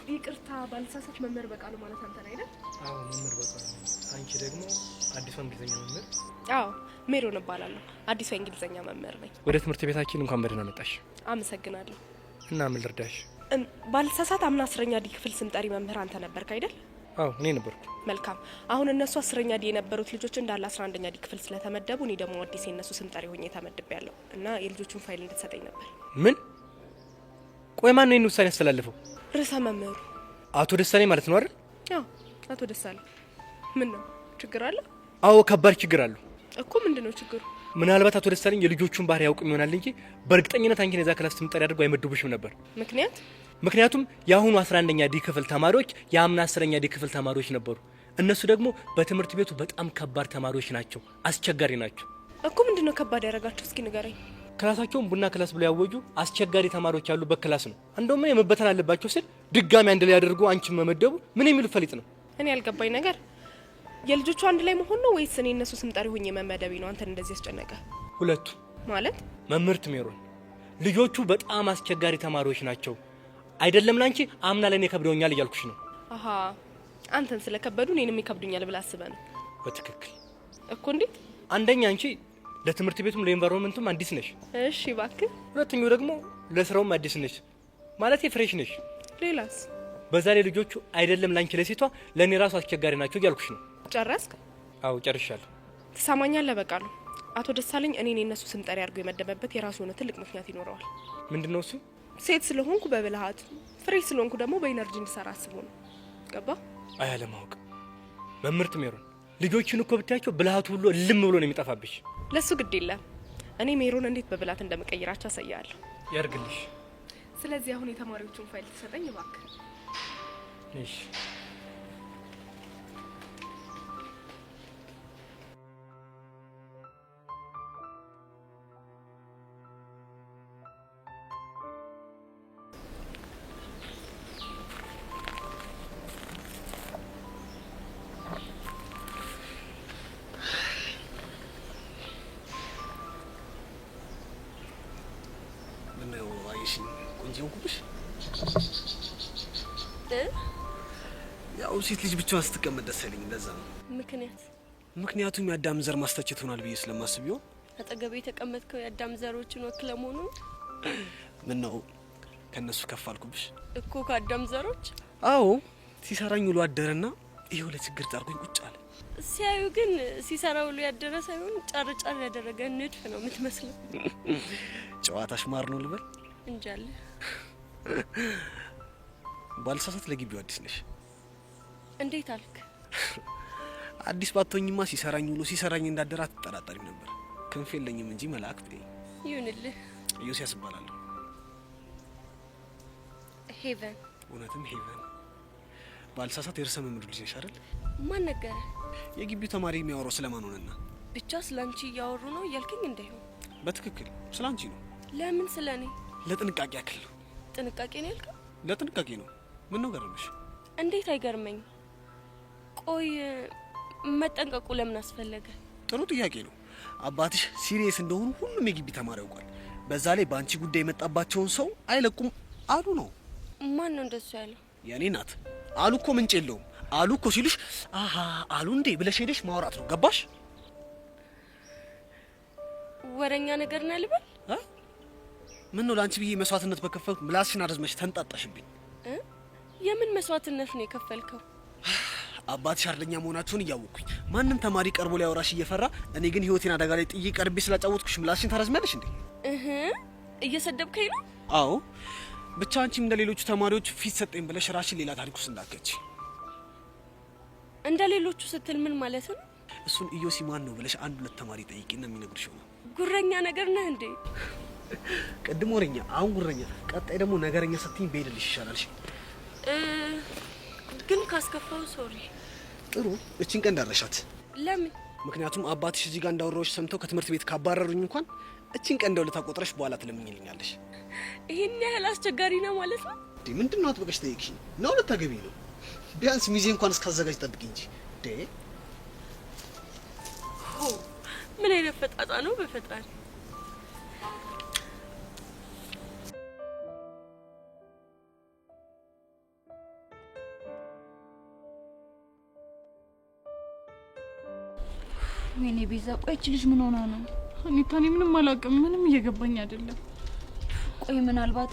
ይቅርታ ባልሳሳት መምህር በቃሉ ማለት አንተ ነህ አይደል? አዎ መምህር በቃሉ። አንቺ ደግሞ አዲሷ እንግሊዘኛ መምህር? አዎ ሜሮን እባላለሁ። አዲሷ እንግሊዘኛ መምህር ነኝ። ወደ ትምህርት ቤታችን እንኳን በደህና መጣሽ። አመሰግናለሁ። እና ምን ልርዳሽ? ባልሳሳት አምና 10ኛ ዲ ክፍል ስንጠሪ መምህር አንተ ነበርክ አይደል? አዎ እኔ ነበርኩ። መልካም። አሁን እነሱ 10ኛ ዲ የነበሩት ልጆች እንዳለ 11ኛ ዲ ክፍል ስለተመደቡ እኔ ደግሞ አዲስ የነሱ ስንጠሪ ሆኜ ተመድቤያለሁ እና የልጆቹን ፋይል እንድትሰጠኝ ነበር። ምን? ቆይ ማን ነው ይሄን ውሳኔ ያስተላለፈው? ርዕሰ መምህሩ አቶ ደሳለኝ ማለት ነው አይደል? አዎ አቶ ደሳለኝ። ምን ነው ችግር አለ? አዎ ከባድ ችግር አለው እኮ። ምንድነው ችግሩ? ምናልባት አቶ ደሳለኝ የልጆቹን ባህሪ ያውቁም ይሆናል እንጂ በእርግጠኝነት አንቺን የዛ ክላስ ትምጠሪ አድርገው አይመድቡሽም ነበር። ምክንያቱም የአሁኑ 11ኛ ዲ ክፍል ተማሪዎች የአምና 10ኛ ዲ ክፍል ተማሪዎች ነበሩ። እነሱ ደግሞ በትምህርት ቤቱ በጣም ከባድ ተማሪዎች ናቸው፣ አስቸጋሪ ናቸው እኮ። ምንድነው ከባድ ያደረጋቸው? እስኪ ንገረኝ። ክላሳቸውን ቡና ክላስ ብለው ያወጁ አስቸጋሪ ተማሪዎች ያሉበት ክላስ ነው። እንደውም የመበተን አለባቸው ሲል ድጋሚ አንድ ላይ ያደርጉ አንቺን መመደቡ ምን የሚሉ ፈሊጥ ነው? እኔ ያልገባኝ ነገር የልጆቹ አንድ ላይ መሆን ነው ወይስ እኔ እነሱ ስምጠሪ ሆኜ መመደቤ ነው አንተን እንደዚህ ያስጨነቀ? ሁለቱ ማለት መምህርት ሜሮን፣ ልጆቹ በጣም አስቸጋሪ ተማሪዎች ናቸው። አይደለም ላንቺ አምና ለኔ ከብደውኛል እያልኩሽ ነው። አሃ አንተን ስለከበዱ እኔንም ይከብዱኛል ብለህ አስበህ ነው? በትክክል እኮ። እንዴት? አንደኛ አንቺ ለትምህርት ቤቱም ለኤንቫይሮንመንቱም አዲስ ነሽ። እሺ እባክህ። ሁለተኛው ደግሞ ለስራውም አዲስ ነሽ፣ ማለት ፍሬሽ ነሽ። ሌላስ? በዛ ላይ ልጆቹ አይደለም ላንቺ ለሴቷ ለኔ ራሱ አስቸጋሪ ናቸው እያልኩሽ ነው። ጨረስክ? አዎ ጨርሻለሁ። ትሰማኛለህ? በቃሉ አቶ ደሳለኝ እኔን የነሱ ስም ጠሪ አድርጎ የመደበበት የራሱ የሆነ ትልቅ ምክንያት ይኖረዋል። ምንድነው እሱ? ሴት ስለሆንኩ በብልሃት፣ ፍሬሽ ስለሆንኩ ደግሞ በኢነርጂ እንድሰራ አስቦ ነው። ገባ? አያለማወቅ መምህርት ሜሮን፣ ልጆችን እኮ ብታያቸው ብልሃቱ ሁሉ ልም ብሎ ነው የሚጠፋብሽ። ለሱ ግድ የለም። እኔ ሜሮን እንዴት በብላት እንደምቀይራቸው አሳያለሁ። ያርግልሽ። ስለዚህ አሁን የተማሪዎቹን ፋይል ትሰጠኝ እባክህ። እሺ። ሆንኩብሽ። ያው ሴት ልጅ ብቻዋን ስትቀመጥ ደስ አይለኝም። ለዛ ነው። ምክንያቱም የአዳም ዘር ማስተቸት ሆናል ብዬ ስለማስብ ይሆን። አጠገቤ የተቀመጥከው የአዳም ዘሮችን ወክለ መሆኑ ነው። ምን ነው ከነሱ ከፍ አልኩብሽ እኮ ከአዳም ዘሮች? አዎ ሲሰራኝ ውሎ አደረና ይሄው ለችግር ጣርኩኝ ቁጭ አለ። ሲያዩ ግን ሲሰራ ውሎ ያደረ ሳይሆን ጫር ያደረገ ንድፍ ነው የምትመስለው። ጨዋታሽ ማር ነው ልበል እንጃለ። ባልሳሳት ለግቢው አዲስ ነሽ? እንዴት አልክ? አዲስ ባትሆኝማ ሲሰራኝ ውሎ ሲሰራኝ እንዳደረ አትጠራጠሪም ነበር። ክንፍ የለኝም እንጂ መላእክት ይሁንልህ። ዮሴያስ እባላለሁ። ሄቨን። እውነትም ሄቨን። ባልሳሳት የርዕሰ መምህሩ ልጅ ነሽ አይደል? ማን ነገረ? የግቢው ተማሪ የሚያወራው ስለማን ሆነና? ብቻ ስላንቺ እያወሩ ነው እያልከኝ እንዳይሆን። በትክክል ስላንቺ ነው። ለምን ስለኔ? ለጥንቃቄ ያክል ነው። ጥንቃቄ ነው ያልከው? ለጥንቃቄ ነው። ምን ነው ገረመሽ? እንዴት አይገርመኝ። ቆይ መጠንቀቁ ለምን አስፈለገ? ጥሩ ጥያቄ ነው። አባትሽ ሲሪየስ እንደሆኑ ሁሉም የግቢ ተማሪ ያውቃል። በዛ ላይ በአንቺ ጉዳይ የመጣባቸውን ሰው አይለቁም አሉ ነው። ማን ነው እንደሱ ያለው? የኔ ናት። አሉ እኮ ምንጭ የለውም። አሉ እኮ ሲሉሽ አሃ አሉ እንዴ ብለሽ ሄደሽ ማውራት ነው። ገባሽ? ወረኛ ነገር ነው ልበል? ምን ነው ላንቺ ብዬ መስዋዕትነት በከፈልኩ ምላስሽን አረዝመሽ ተንጣጣሽብኝ። የምን መስዋዕትነት ነው የከፈልከው? አባትሽ አርደኛ መሆናቸውን እያወቅኩኝ ማንም ተማሪ ቀርቦ ሊያወራሽ እየፈራ እኔ ግን ህይወቴን አደጋ ላይ ጥዬ ቀርቤ ስላጫወትኩሽ ምላስሽን ታረዝሚያለሽ እንዴ? እየሰደብከኝ ነው? አዎ። ብቻ አንቺም እንደ ሌሎቹ ተማሪዎች ፊት ሰጠኝ ብለሽ ራስሽን ሌላ ታሪክ ውስጥ እንዳትከቺ። እንደ ሌሎቹ ስትል ምን ማለት ነው? እሱን ኢዮሲ ማን ነው ብለሽ አንድ ሁለት ተማሪ ጠይቂና የሚነግርሽ ነው። ጉረኛ ነገር ነህ እንዴ? ቅድም ወረኛ፣ አሁን ጉረኛ፣ ቀጣይ ደግሞ ነገረኛ ስትይኝ በሄድልሽ ይሻላል። ግን ካስከፋው ሶሪ። ጥሩ፣ እቺን ቀን እንዳረሻት። ለምን? ምክንያቱም አባትሽ እዚህ ጋር እንዳወራዎች ሰምተው ከትምህርት ቤት ካባረሩኝ እንኳን እቺን ቀን እንደው ለታቆጥረሽ በኋላ ትለምኝልኛለሽ። ይሄን ያህል አስቸጋሪ ነው ማለት ነው? ምንድን ነው አጥብቀሽ ጠይቅሽኝ? ነው ልታገቢ ነው? ቢያንስ ሚዜ እንኳን እስካዘጋጅ ጠብቂ እንጂ። ምን አይነት ፈጣጣ ነው በፈጣሪ። ወይኔ ቤዛ፣ ቆይ እቺ ልጅ ምን ሆና ነው? አኒታ፣ እኔ ምንም አላውቅም። ምንም እየገባኝ አይደለም። ቆይ ምናልባት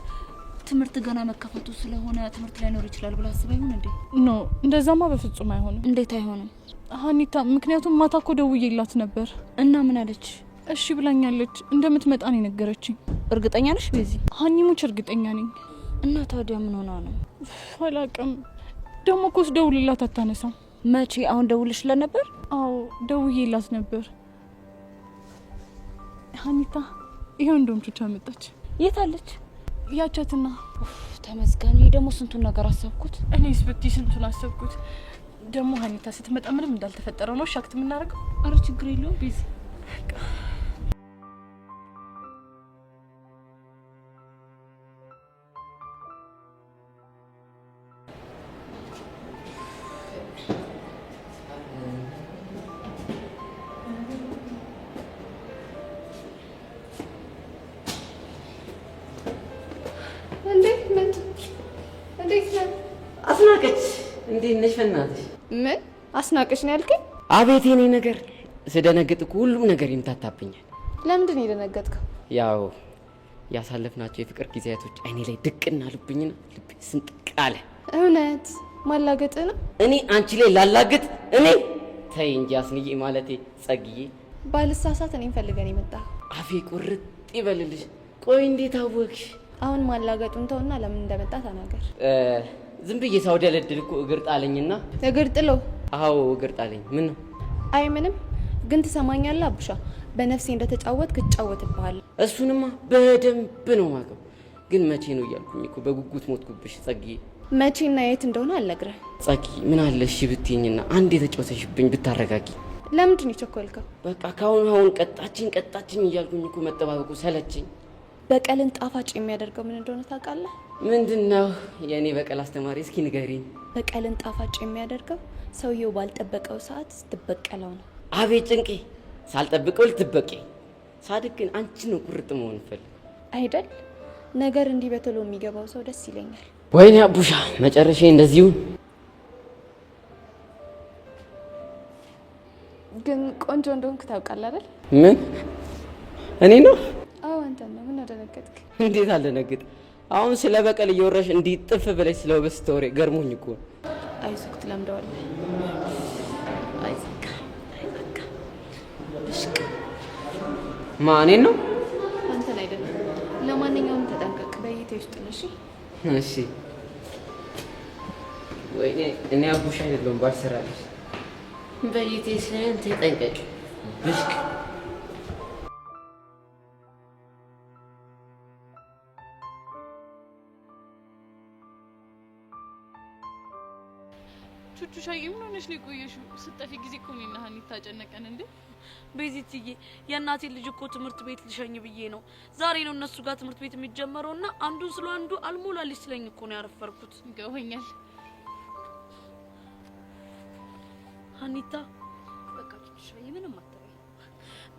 ትምህርት ገና መከፈቱ ስለሆነ ትምህርት ላይኖር ይችላል ብላ አስባ ይሆን እንዴ? ኖ፣ እንደዛማ በፍጹም አይሆንም። እንዴት አይሆንም? አኒታ፣ ምክንያቱም ማታ እኮ ደውዬላት ነበር። እና ምን አለች? እሺ ብላኛለች። እንደምትመጣ ነው የነገረችኝ። እርግጠኛ ነሽ ቤዚ? ሀኒሙች እርግጠኛ ነኝ። እና ታዲያ ምን ሆና ነው? አላውቅም። ደግሞ እኮ ስደውልላት አታነሳም። መቼ? አሁን ደውልሽላት ነበር? አዎ ደውዬላት ነበር። ሀኒታ፣ ይሄው እንደውም ቹቻ መጣች። የት አለች? ያቻትና። ተመስገን። ደግሞ ስንቱን ነገር አሰብኩት። እኔስ ብትይ ስንቱን አሰብኩት። ደግሞ ሀኒታ ስትመጣ ምንም እንዳልተፈጠረ ነው ሻክት የምናደርገው። አረ ችግር የለውም ቤዛ። አስናቀች፣ እንዴት ነሽ? በእናትሽ ምን አስናቀች ነው ያልከኝ? አቤት የኔ ነገር። ስደነግጥ እኮ ሁሉም ነገር ይምታታብኛል። ለምንድን ነው የደነገጥከው? ያው ያሳለፍናቸው የፍቅር ጊዜያቶች አይኔ ላይ ድቅና ልብኝና ልቤ ስንጥቅ አለ። እውነት ማላገጥ ነው? እኔ አንቺ ላይ ላላግጥ? እኔ ተይ እንጂ አስንዬ፣ ማለቴ ጸግዬ። ባልሳሳት እኔን ፈልገን የመጣ አፌ ቁርጥ ይበልልሽ። ቆይ እንዴት አወቅሽ? አሁን ማላገጡን ተውና ለምን እንደመጣ ተናገር። ዝም ብዬ ሳውደለድል እኮ እግር ጣለኝና። እግር ጥሎ? አዎ እግር ጣለኝ። ምን ነው? አይ ምንም። ግን ትሰማኛለህ አቡሻ፣ በነፍሴ እንደተጫወትክ እጫወትብሃለሁ። እሱንማ በደንብ ነው ማቀው። ግን መቼ ነው እያልኩኝ እኮ በጉጉት ሞትኩብሽ ጸግዬ። መቼና የት እንደሆነ አልነግርህ። ጸግዬ ምን አለ እሺ ብትይኝና አንድ የተጫወተሽብኝ ብታረጋጊ። ለምንድን ነው የቸኮልከው? በቃ ካሁን ቀጣችኝ እያልኩኝ እኮ መጠባበቁ ሰለችኝ። በቀልን ጣፋጭ የሚያደርገው ምን እንደሆነ ታውቃለህ? ምንድነው? የእኔ በቀል አስተማሪ እስኪ ንገሪኝ። በቀልን ጣፋጭ የሚያደርገው ሰውየው ባልጠበቀው ሰዓት ስትበቀለው ነው። አቤት ጭንቄ! ሳልጠብቀው ልትበቀኝ። ሳድግ ግን አንቺ ነው ቁርጥ መሆን ፈልግ አይደል? ነገር እንዲህ በቶሎ የሚገባው ሰው ደስ ይለኛል። ወይኔ አቡሻ መጨረሻ እንደዚሁ። ግን ቆንጆ እንደሆንክ ታውቃለህ አይደል? ምን እኔ ነው? አዎ አንተ ነው። ምን አደነገጥክ? እንዴት አልደነግጥ? አሁን ስለ በቀል እየወራሽ እንዲህ ጥፍ ብለሽ ስለ ውበት ስታወሪ ገርሞኝ እኮ። አይዞህ ትለምደዋለህ። አይዞህ ብሽቅ ማኔን ነው? አንተን አይደለም። ለማንኛውም ተጠንቀቅ። በይቴ ውስጥ ነው። እሺ እሺ። ወይኔ እኔ አቡሻ አይደለም ባልሰራለሽ። በይቴ ስለምን ተጠንቀቅ ብሽቅ። ቹቹሻዬ ምን ሆነሽ ነው የቆየሽው? ስጠፊ ጊዜ እኮ እኔና ሀኒታ ጨነቀን እንዴ። ቤዚትዬ የእናቴ ልጅ እኮ ትምህርት ቤት ልሸኝ ብዬ ነው። ዛሬ ነው እነሱ ጋር ትምህርት ቤት የሚጀመረውና አንዱን ስለ አንዱ አልሞላልሽ ስለኝ እኮ ነው ያረፈርኩት። ገውኛል ሀኒታ። በቃ ቹቹሻዬ ምንም አትበይ።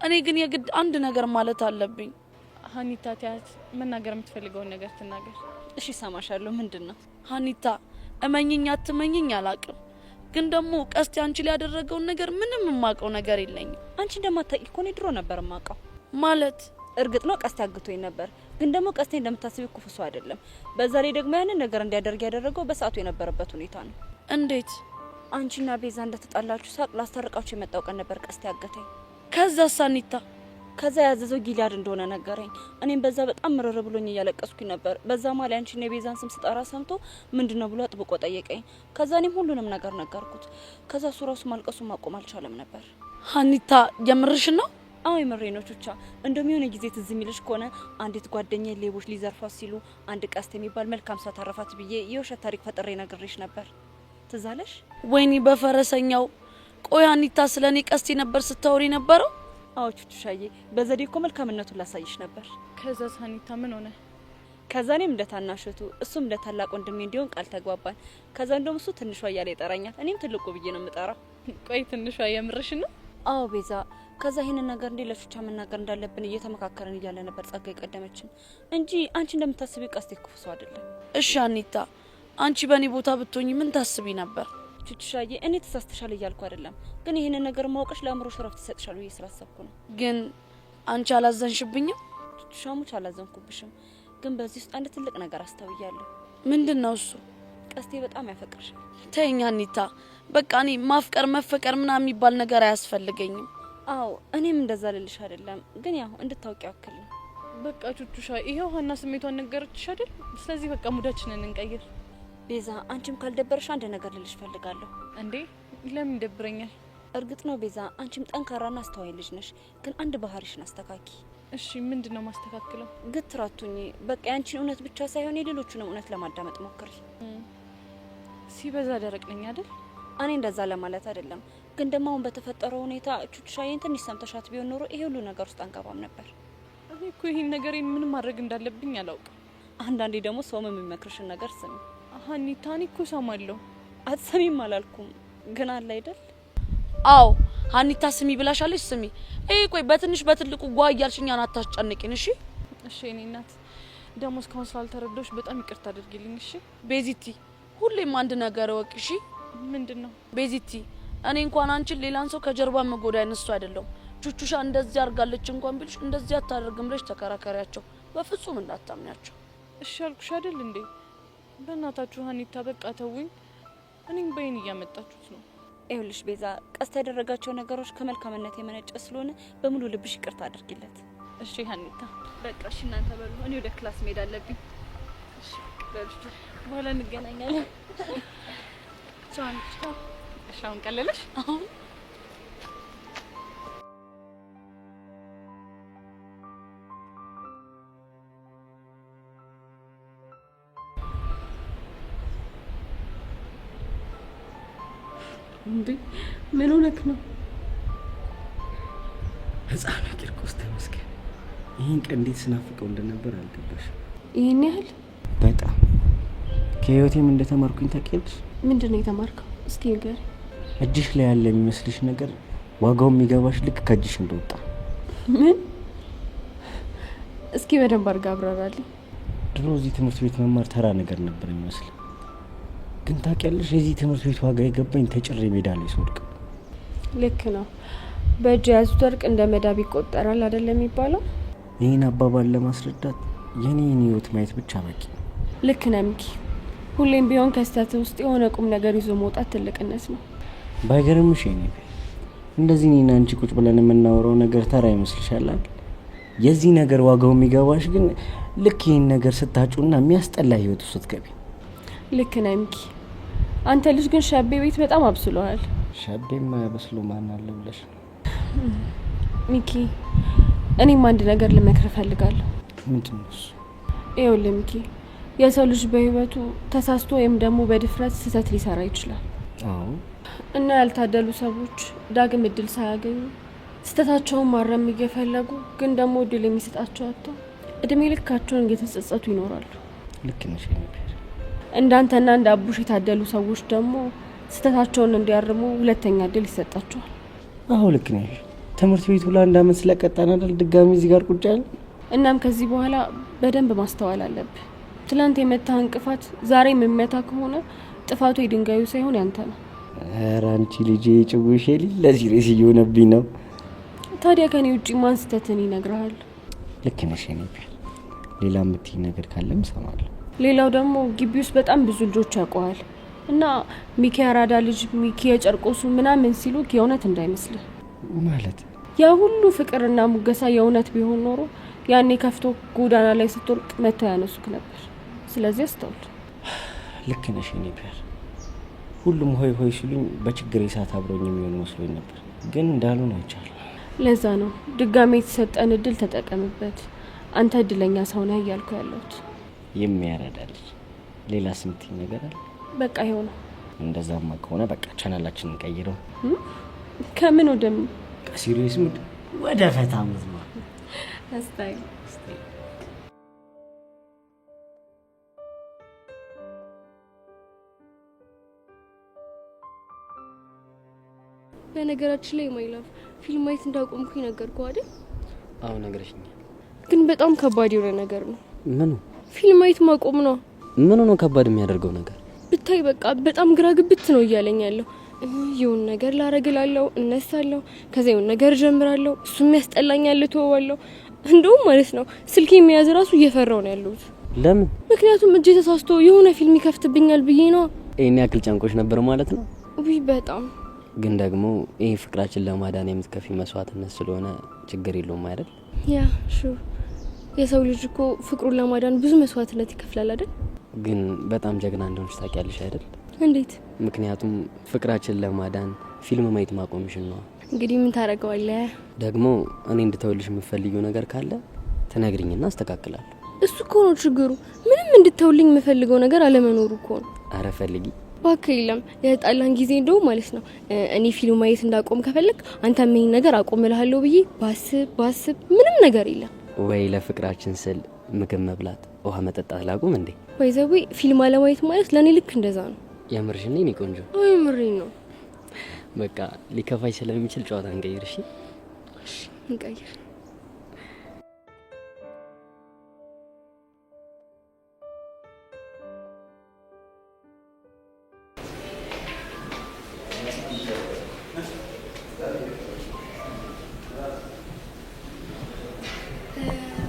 እኔ ግን የግድ አንድ ነገር ማለት አለብኝ። ሀኒታ ቲያት መናገር የምትፈልገውን ነገር ትናገር። እሺ ሰማሻለሁ። ምንድነው? ሀኒታ እመኝኝ አትመኝኝ አላቅም፣ ግን ደግሞ ቀስቴ አንቺ ላይ ያደረገውን ነገር ምንም የማውቀው ነገር የለኝም። አንቺ እንደማታውቂ እኮ እኔ ድሮ ነበር የማውቀው። ማለት እርግጥ ነው ቀስቴ አግቶኝ ነበር፣ ግን ደግሞ ቀስቴ እንደምታስቢው ክፉ ሰው አይደለም። በዛ ላይ ደግሞ ያንን ነገር እንዲያደርግ ያደረገው በሰዓቱ የነበረበት ሁኔታ ነው። እንዴት? አንቺና ቤዛ እንደተጣላችሁ ሳቅ ላስታርቃችሁ የመጣው ቀን ነበር ቀስቴ አገተኝ። ከዛ ሳኒታ ከዛ ያዘዘው ጊሊያድ እንደሆነ ነገረኝ። እኔም በዛ በጣም ምርር ብሎኝ እያለቀስኩኝ ነበር። በዛ ማለ አንቺና የቤዛን ስም ስጠራ ሰምቶ ምንድነው ብሎ አጥብቆ ጠየቀኝ። ከዛ እኔም ሁሉንም ነገር ነገርኩት። ከዛ እሱ ራሱ ማልቀሱን ማቆም አልቻለም ነበር። ሀኒታ የምርሽ ነው? አዎ የምሬ ነው ቹቻ። እንደውም የሆነ ጊዜ ትዝ የሚልሽ ከሆነ አንዲት ጓደኛዬ ሌቦች ሊዘርፏት ሲሉ አንድ ቀስት የሚባል መልካም ሰው ታረፋት ብዬ የውሸት ታሪክ ፈጥሬ ነግሬሽ ነበር። ትዝ አለሽ? ወይኔ በፈረሰኛው። ቆይ ሀኒታ ስለኔ ቀስቴ ነበር ስታወሪ ነበረው? አዎ ቹቹሻዬ፣ በዘዴ እኮ መልካምነቱን ላሳይሽ ነበር። ከዛ ሀኒታ ምን ሆነ? ከዛ እኔም እንደ ታናሽቱ እሱም እንደ ታላቅ ወንድሜ እንዲሆን ቃል ተግባባን። ከዛ እንደውም እሱ ትንሿ እያለ ይጠራኛል፣ እኔም ትልቁ ብዬ ነው የምጠራው። ቆይ ትንሿ የምርሽ ነው? አዎ ቤዛ። ከዛ ይሄንን ነገር እንዴ ለቹቻ መናገር እንዳለብን እየተመካከረን እያለ ነበር ጸጋ የቀደመችን እንጂ አንቺ እንደምታስቢው ቀስቴ ክፉ ሰው አይደለም። እሺ ሀኒታ፣ አንቺ በእኔ ቦታ ብትሆኚ ምን ታስቢ ነበር? ቹቹሻዬ፣ እኔ ተሳስተሻል እያልኩ አይደለም፣ ግን ይሄንን ነገር ማወቅሽ ለአእምሮሽ ረፍት ይሰጥሻል ብዬ ስላሰብኩ ነው። ግን አንቺ አላዘንሽብኝም? ቹቹሻሙች አላዘንኩብሽም፣ ግን በዚህ ውስጥ አንድ ትልቅ ነገር አስተውያለሁ። ምንድነው እሱ? ቀስቴ በጣም ያፈቅርሻል። ተይኝ ሀኒታ፣ በቃ እኔ ማፍቀር መፈቀር ምናምን የሚባል ነገር አያስፈልገኝም። አዎ እኔም እንደዛ ልልሽ አይደለም፣ ግን ያው እንድታውቂ ያክል ነው። በቃ ቹቹሻ፣ ይሄው ሀና ስሜቷን ነገረችሽ አይደል? ስለዚህ በቃ ሙዳችንን እንቀይር። ቤዛ፣ አንቺም ካልደበረሽ አንድ ነገር ልልሽ ፈልጋለሁ። እንዴ ለምን ይደብረኛል? እርግጥ ነው ቤዛ፣ አንቺም ጠንካራና አስተዋይ ልጅ ነሽ፣ ግን አንድ ባህሪሽን አስተካኪ። እሺ ምንድነው ማስተካክለው? ግትር አትሁኚ። በቃ ያንቺን እውነት ብቻ ሳይሆን የሌሎቹንም እውነት ለማዳመጥ ሞክሪ። ሲበዛ ደረቅ ነኝ አይደል? እኔ እንደዛ ለማለት አይደለም፣ ግን ደግሞ አሁን በተፈጠረው ሁኔታ ቹቹሻዬን ትንሽ ሰምተሻት ቢሆን ኖሮ ይሄ ሁሉ ነገር ውስጥ አንገባም ነበር። እኔ እኮ ይሄን ነገሬን ምን ማድረግ እንዳለብኝ አላውቅም። አንዳንዴ ደግሞ ሰውም የሚመክርሽን ነገር ስሚ። ሀኒታ፣ እኔ እኮ ሰማለሁ። አትሰሚም አላልኩም፣ ግን አለ አይደል? አዎ ሀኒታ ስሚ ብላሻለች። ስሚ። ቆይ በትንሽ በትልቁ ጓ እያልሽኝ አታስጨንቂን። እሺ እሺ። እኔ እናት ደግሞ እስካሁን ስላልተረዳሁሽ በጣም ይቅርታ አድርጊልኝ። እሺ ቤዚቲ፣ ሁሌም አንድ ነገር እወቂ እሺ። ምንድነው? ቤዚቲ፣ እኔ እንኳን አንቺን ሌላን ሰው ከጀርባ መጎዳ አይነሱ አይደለም። ቹቹሻ እንደዚህ አርጋለች እንኳን ቢልሽ እንደዚህ አታደርግም ብለሽ ተከራከሪያቸው። በፍጹም እንዳታምኛቸው። እሺ አልኩሽ አይደል እንዴ? በእናታችሁ ሀኒታ በቃ ተውኝ። እኔም በይን እያመጣችሁት ነው። ይኸውልሽ ቤዛ፣ ቀስት ያደረጋቸው ነገሮች ከመልካምነት የመነጨ ስለሆነ በሙሉ ልብሽ ይቅርታ አድርጊለት። እሺ ሀኒታ። በቃ እሺ እናንተ በሉ፣ እኔ ወደ ክላስ መሄድ አለብኝ። እሺ በሉ፣ በኋላ እንገናኛለን። ቻው። እሺ አሁን ቀለለሽ? አሁን እንዴ ምን ሆነክ ነው? ህፃኑ ቂርቆስ ተመስገን። ይህን ቀን እንዴት ስናፍቀው እንደነበር አልገባሽም? ይሄን ያህል በጣም ከህይወቴም እንደተማርኩኝ ታውቂያለሽ? ምንድን ነው የተማርከው? እስኪ ንገሪ። እጅሽ ላይ ያለ የሚመስልሽ ነገር ዋጋው የሚገባሽ ልክ ከእጅሽ እንደወጣ። ምን? እስኪ በደንብ አድርጋ አብራራልኝ። ድሮ እዚህ ትምህርት ቤት መማር ተራ ነገር ነበር የሚመስል። ግን ታውቂያለሽ የዚህ ትምህርት ቤት ዋጋ የገባኝ ተጭሬ ሜዳ ላይ ስወድቅ። ልክ ነው። በእጅ የያዙት ወርቅ እንደ መዳብ ይቆጠራል አይደለም የሚባለው? ይህን አባባል ለማስረዳት የኔን ህይወት ማየት ብቻ በቂ። ልክ ነህ ሚኪ። ሁሌም ቢሆን ከስተት ውስጥ የሆነ ቁም ነገር ይዞ መውጣት ትልቅነት ነው። ባይገርምሽ የኔ እንደዚህ እኔና አንቺ ቁጭ ብለን የምናወራው ነገር ተራ ይመስልሻል? የዚህ ነገር ዋጋው የሚገባሽ ግን ልክ ይህን ነገር ስታጩና የሚያስጠላ ህይወት ውስጥ ስትገቢ። ልክ ነህ ሚኪ። አንተ ልጅ ግን ሸቤ ቤት በጣም አብስሎሃል። ሸቤማ ያበስሎ ማን አለ ብለሽ ሚኪ? እኔም አንድ ነገር ልመክር እፈልጋለሁ። ምንድን ነው እሱ? ይኸውልህ ሚኪ፣ የሰው ልጅ በህይወቱ ተሳስቶ ወይም ደግሞ በድፍረት ስህተት ሊሰራ ይችላል። አዎ። እና ያልታደሉ ሰዎች ዳግም እድል ሳያገኙ ስህተታቸውን ማረም እየፈለጉ ግን ደግሞ እድል የሚሰጣቸው አጥተው እድሜ ልካቸውን እየተጸጸቱ ይኖራሉ። ልክ ነሽ። እንዳንተና እንደ አቡሽ የታደሉ ሰዎች ደግሞ ስህተታቸውን እንዲያርሙ ሁለተኛ እድል ይሰጣቸዋል። አዎ ልክ ነሽ። ትምህርት ቤቱ ለአንድ አመት ስለቀጣን አይደል ድጋሚ እዚህ ጋር ቁጭ ያለ። እናም ከዚህ በኋላ በደንብ ማስተዋል አለብህ። ትላንት የመታህ እንቅፋት ዛሬ የሚመታ ከሆነ ጥፋቱ የድንጋዩ ሳይሆን ያንተ ነው። ኧረ አንቺ ልጅ ጭጉሽ ለዚህ ሬስ እየሆነብኝ ነው። ታዲያ ከኔ ውጪ ማን ስህተትን ይነግርሃል? ልክ ነሽ። ሌላ የምትይኝ ነገር ካለም እሰማለሁ። ሌላው ደግሞ ግቢ ውስጥ በጣም ብዙ ልጆች ያውቀዋል እና ሚኪ አራዳ ልጅ፣ ሚኪ የጨርቆሱ ምናምን ሲሉ የእውነት እንዳይመስልህ። ማለት ያ ሁሉ ፍቅርና ሙገሳ የእውነት ቢሆን ኖሮ ያኔ ከፍቶ ጎዳና ላይ ስትወርቅ መተው ያነሱክ ነበር። ስለዚህ አስተውል። ልክ ነሽ። ሁሉም ሆይ ሆይ ሲሉኝ በችግር ሰዓት አብሮኝ የሚሆን መስሎኝ ነበር፣ ግን እንዳልሆነ አይቻለሁ። ለዛ ነው ድጋሜ የተሰጠን እድል ተጠቀምበት። አንተ እድለኛ ሰው ነህ እያልኩ ያለሁት። የሚያረዳልሽ ሌላ ስምትኝ ነገር አለ? በቃ ይኸው ነው። እንደዛማ ከሆነ በቃ ቻናላችንን እንቀይረው። ከምን ወደ ምን? ከሲሪየስ ሙድ ወደ ፈታ መዝማ አስታይ። በነገራችን ላይ ማይላፍ ፊልም ማየት እንዳቆምኩኝ ነገርኩህ አይደል? አዎ ነግረሽኛል። ግን በጣም ከባድ የሆነ ነገር ነው። ምኑ? ፊልም ማየት ማቆም ነው። ምኑ ነው ከባድ የሚያደርገው ነገር? ብታይ በቃ በጣም ግራ ግብት ነው እያለኝ ያለው። ይሁን ነገር ላረግላለሁ፣ እነሳለሁ፣ ከዛ ይሁን ነገር ጀምራለሁ፣ እሱም ያስጠላኛል፣ ተወዋለሁ። እንደውም ማለት ነው ስልኬ የሚያዝ ራሱ እየፈራው ነው ያለሁት። ለምን? ምክንያቱም እጄ ተሳስቶ የሆነ ፊልም ይከፍትብኛል ብዬ ነው። ይሄን ያክል ጨንቆሽ ነበር ማለት ነው? ውይ በጣም ግን ደግሞ ይሄ ፍቅራችን ለማዳን የምትከፊ መስዋዕትነት ስለሆነ ችግር የለውም አይደል? ያ የሰው ልጅ እኮ ፍቅሩን ለማዳን ብዙ መስዋዕትነት ይከፍላል አይደል? ግን በጣም ጀግና እንደሆንሽ ታውቂያለሽ አይደል? እንዴት? ምክንያቱም ፍቅራችን ለማዳን ፊልም ማየት ማቆምሽን ነው። እንግዲህ ምን ታደርገዋለህ? ደግሞ እኔ እንድተውልሽ የምትፈልጊው ነገር ካለ ትነግሪኝና አስተካክላለሁ። እሱ እኮ ነው ችግሩ። ምንም እንድተውልኝ የምፈልገው ነገር አለመኖሩ እኮ ነው። አረ ፈልጊ። እባክህ የለም። የጣላን ጊዜ እንደው ማለት ነው እኔ ፊልም ማየት እንዳቆም ከፈለክ አንተ ምን ነገር አቆምልሃለሁ ብዬ ባስብ ምንም ነገር የለም። ወይ ለፍቅራችን ስል ምግብ መብላት፣ ውሃ መጠጣት ላቁም እንዴ? ወይ ዘዊ ፊልም አለማየት ማለት ለኔ ልክ እንደዛ ነው። የምርሽን ነው? ቆንጆ አይ ምሬን ነው። በቃ ሊከፋይ ስለሚችል ጨዋታ እንቀይር። እሺ እንቀይር።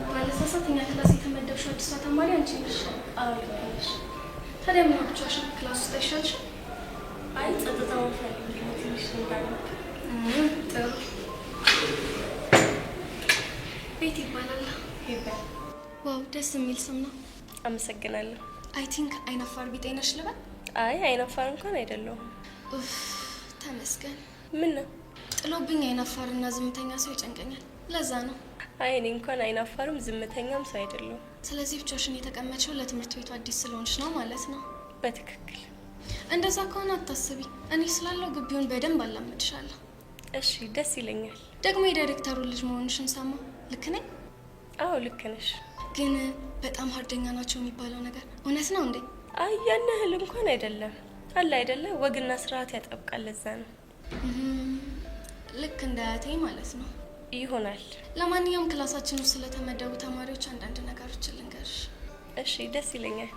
ባለሳሳተኛ ክላስ የተመደብሽው አዲሷ ተማሪ አንቺ ነሽ? አዎ ልሽ። ታዲያ ምን ብቻሽን ክላስ ውስጥ አይሻልሽም? አይ ጸጥታው ፈልግ ትንሽ እንዳለ። ጥሩ። ቤት ይባላል። ይባል። ዋው ደስ የሚል ስም ነው። አመሰግናለሁ። አይ ቲንክ አይናፋር ቢጤ ነሽ ልበል? አይ አይናፋር እንኳን አይደለሁም። ኡፍ ተመስገን። ምን ነው? ጥሎብኝ አይናፋርና ዝምተኛ ሰው ይጨንቀኛል። ለዛ ነው። አይ እኔ እንኳን አይናፋርም ዝምተኛም ሰው አይደለሁም። ስለዚህ ብቻሽን የተቀመጥሽው ለትምህርት ቤቱ አዲስ ስለሆንሽ ነው ማለት ነው? በትክክል። እንደዛ ከሆነ አታስቢ፣ እኔ ስላለው ግቢውን በደንብ አላምድሻለሁ። እሺ ደስ ይለኛል። ደግሞ የዳይሬክተሩ ልጅ መሆንሽን ሰማሁ። ልክ ነኝ? አዎ ልክ ነሽ። ግን በጣም ሀርደኛ ናቸው የሚባለው ነገር እውነት ነው እንዴ? አይ ያን ያህል እንኳን አይደለም። አለ አይደለ ወግና ስርዓት ያጠብቃል። ለዛ ነው። ልክ እንደ አያቴ ማለት ነው። ይሆናል። ለማንኛውም ክላሳችን ውስጥ ስለተመደቡ ተማሪዎች አንዳንድ ነገሮችን ልንገርሽ። እሺ ደስ ይለኛል።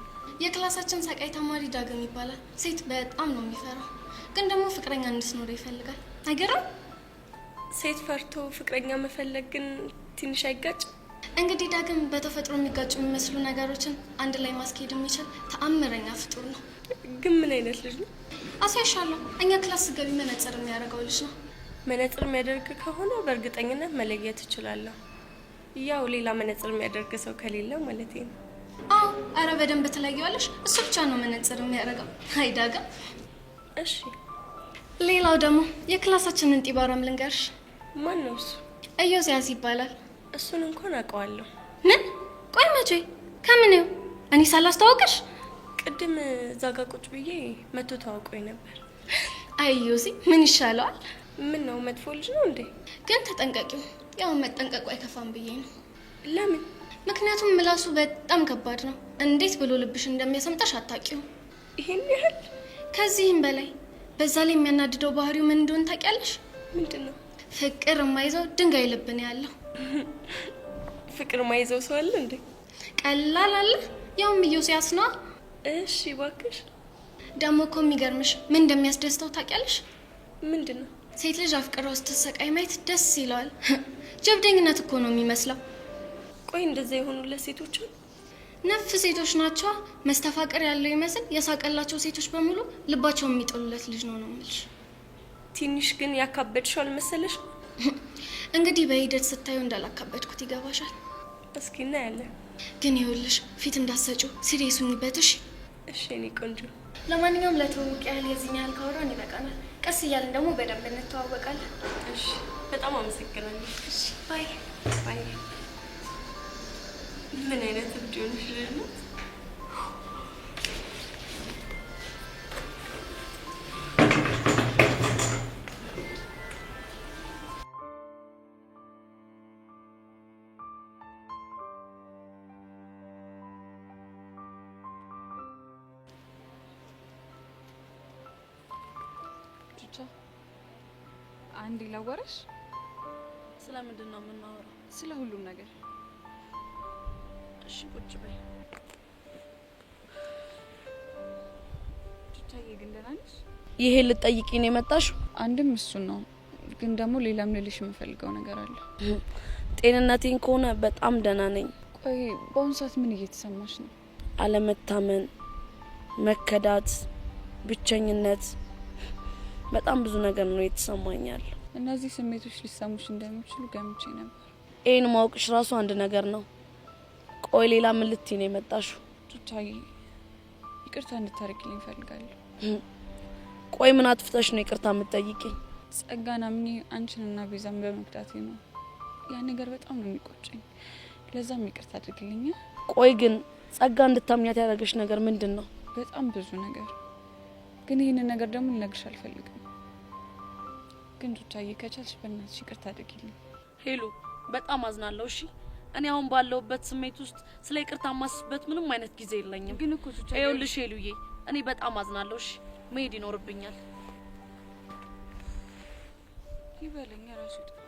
የክላሳችን ሰቃይ ተማሪ ዳግም ይባላል። ሴት በጣም ነው የሚፈራው፣ ግን ደግሞ ፍቅረኛ እንድትኖር ይፈልጋል። አይገርም? ሴት ፈርቶ ፍቅረኛ መፈለግ ግን ትንሽ አይጋጭ? እንግዲህ ዳግም በተፈጥሮ የሚጋጩ የሚመስሉ ነገሮችን አንድ ላይ ማስኬድ የሚችል ተአምረኛ ፍጡር ነው። ግን ምን አይነት ልጅ ነው? አሳይሻለሁ። እኛ ክላስ ገቢ መነጽር የሚያደርገው ልጅ ነው። መነጽር የሚያደርግ ከሆነ በእርግጠኝነት መለየት እችላለሁ። ያው ሌላ መነጽር የሚያደርግ ሰው ከሌለ ማለት ነው። አዎ፣ አረ በደንብ ትለየዋለሽ። እሱ ብቻ ነው መነጽር የሚያደርገው። አይ ዳግም። እሺ፣ ሌላው ደግሞ የክላሳችንን ጢባራም ልንገርሽ። ማን ነው እሱ? ኢዮስያስ ይባላል። እሱን እንኳን አውቀዋለሁ። ምን? ቆይ መቼ? ከምኔው? እኔ ሳላስተዋውቅሽ? ቅድም እዛ ጋ ቁጭ ብዬ መቶ ተዋውቆኝ ነበር። አይ ዮሲ ምን ይሻለዋል? ምን ነው መጥፎ ልጅ ነው እንዴ? ግን ተጠንቀቂው። ያው መጠንቀቁ አይከፋም ብዬ ነው። ለምን? ምክንያቱም ምላሱ በጣም ከባድ ነው። እንዴት ብሎ ልብሽ እንደሚያሰምጣሽ አታውቂው። ይሄን ያህል? ከዚህም በላይ። በዛ ላይ የሚያናድደው ባህሪው ምን እንደሆነ ታውቂያለሽ? ምንድነው? ፍቅር የማይዘው ድንጋይ ልብ ነው ያለው። ፍቅር የማይዘው ሰው አለ እንዴ? ቀላል አለ። ያውም ኢዮስያስ ነው። እሺ እባክሽ። ደግሞ እኮ የሚገርምሽ ምን እንደሚያስደስተው ታውቂያለሽ? ምንድነው? ሴት ልጅ አፍቅራው ስትሰቃይ ማየት ደስ ይለዋል። ጀብደኝነት እኮ ነው የሚመስለው። ቆይ እንደዛ የሆኑለት ሴቶች ነፍ ሴቶች ናቸው። መስተፋቅር ያለው ይመስል የሳቀላቸው ሴቶች በሙሉ ልባቸው የሚጥሉለት ልጅ ነው የምልሽ። ትንሽ ግን ያካበድሻል መሰለሽ? እንግዲህ በሂደት ስታዩ እንዳላካበድኩት ይገባሻል። እስኪ እናያለን። ግን ይኸውልሽ ፊት እንዳትሰጪው ሲሪየስ ሁኚበትሽ። እሺ እኔ ቆንጆ። ለማንኛውም ለተዋወቅ ያህል የዚህን ያህል ካወራን ይበቃናል። ቀስ እያልን ደግሞ በደንብ እንተዋወቃለን። እሺ በጣም አመሰግናለሁ። እሺ ባይ ባይ። ምን አይነት እብድ ሆነሽ ነው? አንድ ላወራሽ። ስለምንድን ነው የምናወራው? ስለ ሁሉም ነገር። እሺ ቁጭ በይ። ቱታዬ ግን ደህና ነሽ? ይሄ ልትጠይቂኝ ነው የመጣሽው? አንድም እሱን ነው፣ ግን ደግሞ ሌላም ልልሽ የምፈልገው ነገር አለ። ጤንነቴን ከሆነ በጣም ደህና ነኝ። ቆይ በአሁኑ ሰዓት ምን እየተሰማሽ ነው? አለመታመን፣ መከዳት፣ ብቸኝነት፣ በጣም ብዙ ነገር ነው የተሰማኛል። እነዚህ ስሜቶች ሊሰሙሽ እንደሚችሉ ገምቼ ነበር። ይሄን ማወቅሽ ራሱ አንድ ነገር ነው። ቆይ ሌላ ምን ልትይ ነው የመጣሽው? ቱታዬ ይቅርታ እንድታረግልኝ እፈልጋለሁ። ቆይ ምን አጥፍተሽ ነው ይቅርታ የምትጠይቂኝ? ጸጋን አምኜ አንቺንና ቤዛን በመክዳቴ ነው። ያ ነገር በጣም ነው የሚቆጨኝ። ለዛም ይቅርታ አድርግልኝ። ቆይ ግን ጸጋ እንድታምኛት ያደረገሽ ነገር ምንድን ነው? በጣም ብዙ ነገር፣ ግን ይህንን ነገር ደግሞ ልነግርሽ አልፈልግም። ግን ቱታዬ ከቻልሽ በእናትሽ ይቅርታ አድርጊልኝ። ሄሉ በጣም አዝናለሁ። እሺ እኔ አሁን ባለሁበት ስሜት ውስጥ ስለ ይቅርታ ማስበት ምንም አይነት ጊዜ የለኝም። ግን እኮ ቱታዬ ይኸውልሽ ሄሉዬ እኔ በጣም አዝናለሁ። እሺ መሄድ ይኖርብኛል። ይበለኝ ራሱ ጥፋት።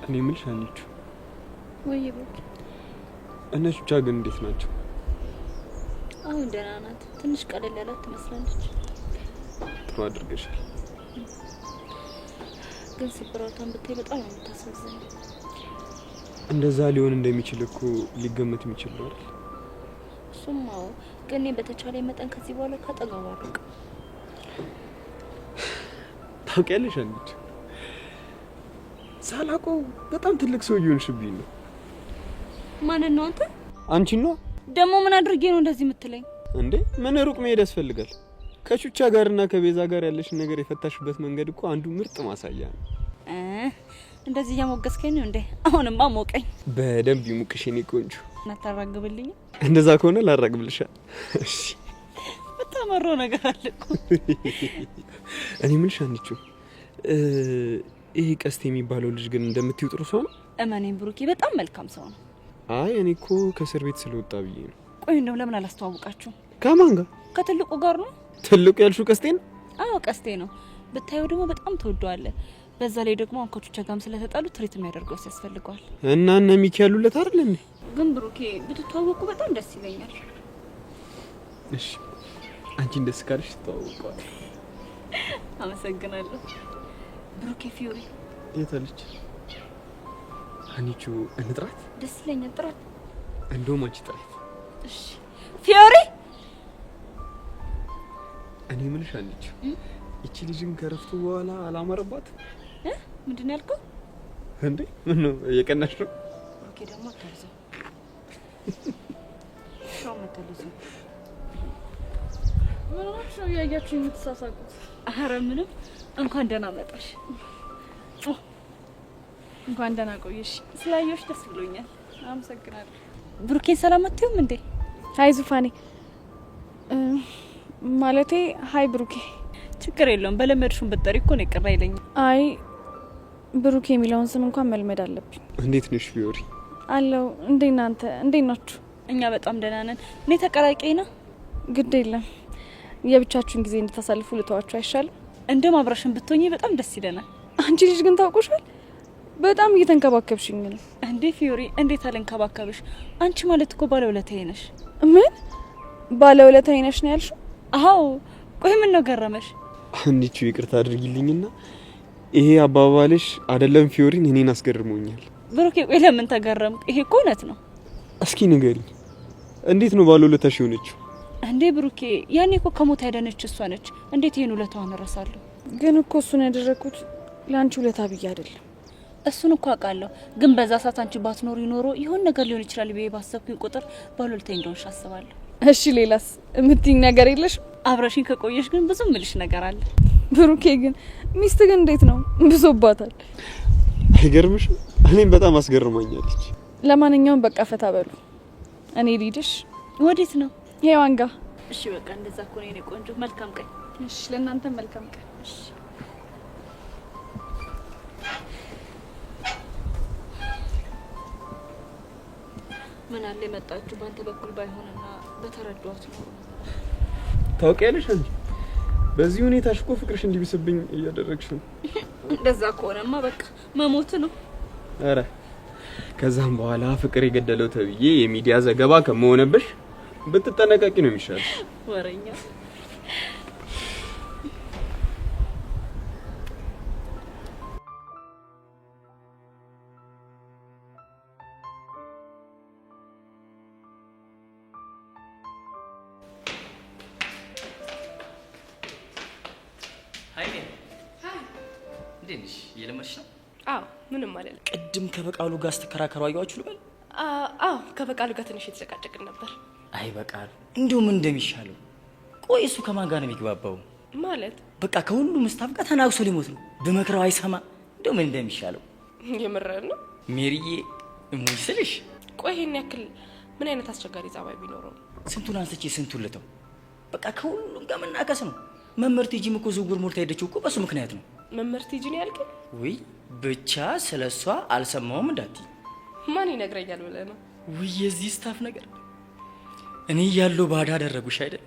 እኔ የምልሽ አንቺ ወይ ቦክ እነሱ ብቻ ግን እንዴት ናቸው? አሁን ደህና ናት። ትንሽ ቀለል ያላት ትመስላለች። ጥሩ አድርገሻል። ግን ስብራቷን ብታይ በጣም ነው የምታሳዝነው። እንደዛ ሊሆን እንደሚችል እኮ ሊገመት የሚችል ነው አይደል? እሱማው ግን እኔ በተቻለ መጠን ከዚህ በኋላ ካጠገቧ አልቅ። ታውቂያለሽ አንቺ ሳላውቀው በጣም ትልቅ ሰው እየሆንሽብኝ ነው። ማንን ነው አንተ? አንቺን ነው። ደግሞ ምን አድርጌ ነው እንደዚህ የምትለኝ? እንዴ ምን ሩቅ መሄድ ያስፈልጋል? ከቹቻ ጋርና ከቤዛ ጋር ያለሽን ነገር የፈታሽበት መንገድ እኮ አንዱ ምርጥ ማሳያ ነው። እንደዚህ እያሞገስከኝ ነው እንዴ? አሁንማ ሞቀኝ። በደንብ ይሙቅሽ የኔ ቆንጆ። እናታራግብልኝ። እንደዛ ከሆነ ላራግብልሻል። እሺ በተመሮ ነገር አለ እኮ። እኔ ምን ሻንቹ ይሄ ቀስት የሚባለው ልጅ ግን እንደምትይው ጥሩ ሰው ነው? እመኔን ብሩኬ በጣም መልካም ሰው ነው። አይ እኔ እኮ ከእስር ቤት ስለወጣ ብዬ ነው። ቆይ እንደው ለምን አላስተዋውቃችሁ? ከማን ጋር? ከትልቁ ጋር ነው። ትልቁ ያልሽው ቀስቴ ነው? አዎ ቀስቴ ነው። ብታየው ደግሞ በጣም ተወዷል። በዛ ላይ ደግሞ አንኮቹ ጋርም ስለተጣሉ ትሪት የሚያደርገው ያስፈልገዋል። እና እነ ሚኪ ያሉለት አይደል እንዴ? ግን ብሩኬ ብትተዋወቁ በጣም ደስ ይለኛል። እሺ አንቺን ደስ ካለሽ ተዋወቀዋል። አመሰግናለሁ። ብሩኬ ፊዮሪ የታለች? አንቺ እንጥራት? ደስ ይለኛል። ጥራት። እንደውም አንቺ ጥራት። እሺ ፊዮሪ እኔ ምንሽ አንቺ እቺ ልጅን ከረፍቱ በኋላ አላማረባት? ምንድን ያልከው እንዴ? ምን ነው የቀናሽ ነው? ኦኬ ደግሞ አታልዘው። ሻው መተልዘው። ምን ነው ያያችሁ የምትሳሳቁት? ኧረ ምንም። እንኳን ደህና መጣሽ። እንኳን ደህና ቆየሽ። ስላየሽ ደስ ብሎኛል። አመሰግናለሁ። ብሩኬን ሰላም አትይውም እንዴ? ሀይ ዙፋኔ ማለቴ ሀይ ብሩኬ። ችግር የለውም። በለመድሽውን ብትጠሪ እኮ ነው ይቅር አይለኝም። አይ ብሩኬ የሚለውን ስም እንኳን መልመድ አለብኝ። እንዴት ነሽ ፊዮሪ? አለው። እንዴት ናንተ? እንዴት ናችሁ? እኛ በጣም ደህና ነን። እኔ ተቀላቀይና ግድ የለም የብቻችሁን ጊዜ እንድታሳልፉ ልተዋችሁ አይሻልም? እንደም አብራሽን ብትሆኚ በጣም ደስ ይለናል። አንቺ ልጅ ግን ታውቁሻል፣ በጣም እየተንከባከብሽኝ ነው። እንዴ ፊዮሪ እንዴት አልንከባከብሽ? አንቺ ማለት እኮ ባለውለታዬ ነሽ። ምን ባለውለታዬ ነሽ ነው ያልሽው? አዎ። ቆይ ምን ነው ገረመሽ? አንቺ ይቅርታ አድርጊልኝና ይሄ አባባልሽ አይደለም ፊዮሪን እኔን አስገርሞኛል። ብሩኬ ቆይ ለምን ተገረምክ? ይሄ እኮ እውነት ነው። እስኪ ንገሪኝ፣ እንዴት ነው ባለውለታሽ የሆነችው? እንዴ ብሩኬ ያኔ እኮ ከሞት ያዳነች እሷ ነች። እንዴት ይሄን ውለታውን እረሳለሁ? ግን እኮ እሱን ያደረኩት ለአንቺ ውለታ ብዬ አይደለም። እሱን እኮ አውቃለሁ። ግን በዛ ሰዓት አንቺ ባትኖሪ ኖሮ ይሆን ነገር ሊሆን ይችላል ብዬ ባሰብኩኝ ቁጥር ባለውለታዬ እንደሆንሽ አስባለሁ። እሺ ሌላስ የምትይኝ ነገር የለሽ? አብረሽኝ ከቆየሽ ግን ብዙ ምልሽ ነገር አለ። ብሩኬ ግን ሚስት ግን እንዴት ነው? ብሶባታል። አይገርምሽ? እኔም በጣም አስገርማኛለች። ለማንኛውም በቃ ፈታ በሉ። እኔ ልሂድሽ። ወዴት ነው? ሄዋን ጋር። እሺ በቃ እንደዛ እኮ ነው የኔ ቆንጆ። መልካም ቀን። እሺ ለእናንተም መልካም ቀን። እሺ ምን አለ የመጣችሁ ባንተ በኩል ባይሆንና በተረዷት ነው። ታውቂያለሽ አንቺ በዚህ ሁኔታሽ እኮ ፍቅርሽ እንዲብስብኝ እያደረግሽ ነው። እንደዛ ከሆነማ በቃ መሞት ነው። አረ ከዛም በኋላ ፍቅር የገደለው ተብዬ የሚዲያ ዘገባ ከመሆነብሽ ብትጠነቀቂ ነው የሚሻለው። ወሬኛ እንዴሽ እየለመድሽ ነው? አዎ ምንም አይደለም። ቅድም ከበቃሉ ጋር ስትከራከሩ አያችሁ ልበል? አዎ ከበቃሉ ጋር ትንሽ የተጨቃጨቅን ነበር። አይ በቃሉ እንደው ምን እንደሚሻለው። ቆይ እሱ ከማን ጋር ነው የሚግባባው? ማለት በቃ ከሁሉም ስታፍ ጋር ተናግሶ ሊሞት ነው። በመክረው አይሰማ። እንደው ምን እንደሚሻለው የምረር ነው ሜሪዬ እሙይ ስልሽ። ቆይ ይሄን ያክል ምን አይነት አስቸጋሪ ጸባይ ቢኖረው ነው? ስንቱን አንስቼ ስንቱን ልተው? በቃ ከሁሉም ጋር መናከስ ነው። መምህርት ጂም እኮ ዝውውር ሞልታ ሄደችው እኮ በሱ ምክንያት ነው። መምህርት ጂን ያልከኝ? ውይ ብቻ ስለሷ አልሰማውም እንዳትይ። ማን ይነግረኛል ብለህ ነው? ውይ የዚህ ስታፍ ነገር እኔ ያለው ባዳ አደረጉሽ አይደል?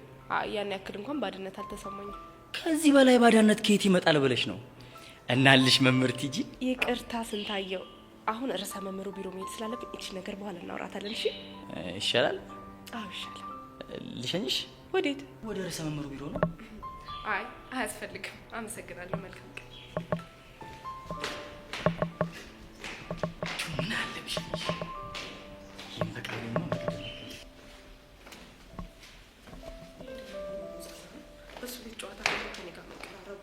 ያን ያክል እንኳን ባድነት አልተሰማኝም። ከዚህ በላይ ባዳነት ከየት ይመጣል ብለሽ ነው? እናልሽ መምህርት ጂ። ይቅርታ ስንታየው፣ አሁን ርዕሰ መምህሩ ቢሮ መሄድ ስላለብኝ እቺ ነገር በኋላ እናወራታለን። እሺ ይሻላል? አዎ ይሻላል። ልሸኝሽ? ወዴት? ወደ ርዕሰ መምህሩ ቢሮ ነው። አይ አያስፈልግም። አመሰግናለሁ። መልካም ቀን። ምን አለብሽ? ይንበቃኝ ነው እሱ ልጅ ጨዋታ ከኔ ጋር መቀራረቡ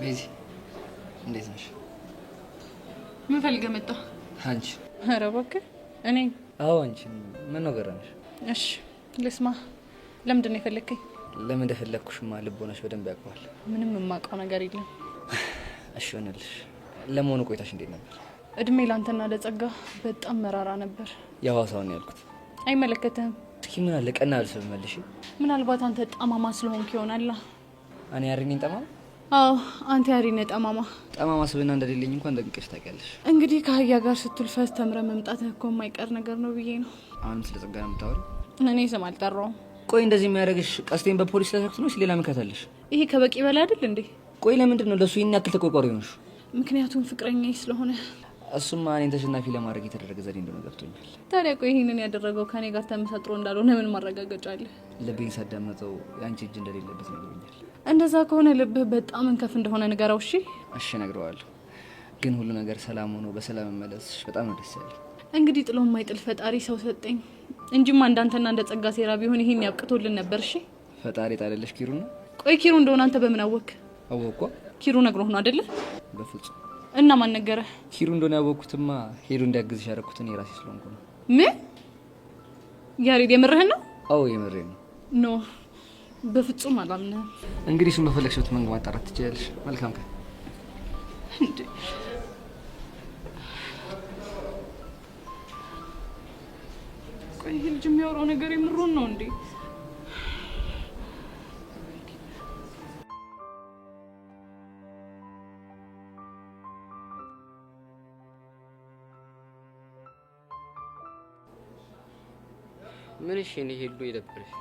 ቤዚ እንዴት ነሽ? ምን ፈልገህ መጣ? አንቺ? ኧረ እባክህ እኔ? አዎ አንቺ። ምን ነው ገረመሽ? እሺ ልስማ። ለምንድን ነው የፈለግከኝ? ለምን እንደፈለኩሽማ ልቦናሽ በደንብ ያውቀዋል። ምንም የማውቀው ነገር የለም። እሺ ሆነልሽ። ለመሆኑ ቆይታሽ እንዴት ነበር? እድሜ ላንተና ለጸጋ በጣም መራራ ነበር። የሐዋሳውን ነው ያልኩት። አይመለከትህም። እስኪ ምን አለ ቀና ብለሽ መልሽ። ምናልባት አንተ ጠማማ ስለሆንክ ይሆናል። እኔ ያሪኔን ጠማማ? አዎ አንተ ያሪኔ ጠማማ። ጠማማ ስብና እንደሌለኝ እንኳን ጠንቅቀሽ ታውቂያለሽ። እንግዲህ ከአህያ ጋር ስትልፈስ ተምረህ መምጣትህ እኮ የማይቀር ነገር ነው ብዬ ነው። አሁንም ስለ ጸጋ ነው የምታወሪው? እኔ ስም አልጠራውም። ቆይ እንደዚህ የሚያደርግሽ ቀስቴን በፖሊስ ለተክቶ ነው ሌላ ምከታለሽ? ይሄ ከበቂ በላይ አይደል እንዴ? ቆይ ለምንድን ነው ለሱ ይሄን ያክል ተቆርቋሪ ሆነሽ? ምክንያቱም ፍቅረኛዬ ስለሆነ። እሱማ እኔን ተሸናፊ ለማድረግ የተደረገ ዘዴ እንደሆነ ገብቶኛል። ታዲያ ቆይ ይሄንን ያደረገው ከኔ ጋር ተመሳጥሮ እንዳልሆነ ምን ማረጋገጫ አለ? ልቤን ሳዳመጠው ያንቺ እጅ እንደሌለበት ነግሮኛል። እንደዛ ከሆነ ልብህ በጣም እንከፍ እንደሆነ ንገረው። እሺ እሺ እነግረዋለሁ። ግን ሁሉ ነገር ሰላም ሆኖ በሰላም መመለስሽ በጣም ነው ደስ ያለኝ። እንግዲህ ጥሎ የማይጥል ፈጣሪ ሰው ሰጠኝ እንጂማ እንዳንተና እንደ ጸጋ ሴራ ቢሆን ይሄን ያብቅቶልን ነበር። እሺ ፈጣሪ ጣለልሽ ኪሩ ነው? ቆይ ኪሩ እንደሆነ አንተ በምን አወቅ? አወቅኳ። ኪሩ ነግሮህ ነው አይደለ? በፍጹም። እና ማን ነገረ? ኪሩ እንደሆነ ያወቅኩትማ ሄዱ እንዲያግዝሽ ያደረኩት እኔ ራሴ ስለሆንኩ ነው። ምን? ያሬድ የምርህን ነው? አዎ የምሬን ነው። ኖ በፍጹም አላምነህም። እንግዲህ እሱን በፈለግሽው መንገድ ማጣራት ትችያለሽ። መልካም ቀን። እንዴ ቆይ ይሄ ልጅ የሚያወራው ነገር የምሩን ነው እንዴ? ምን እሺ እኔ ሄሉ ይደብርሽ?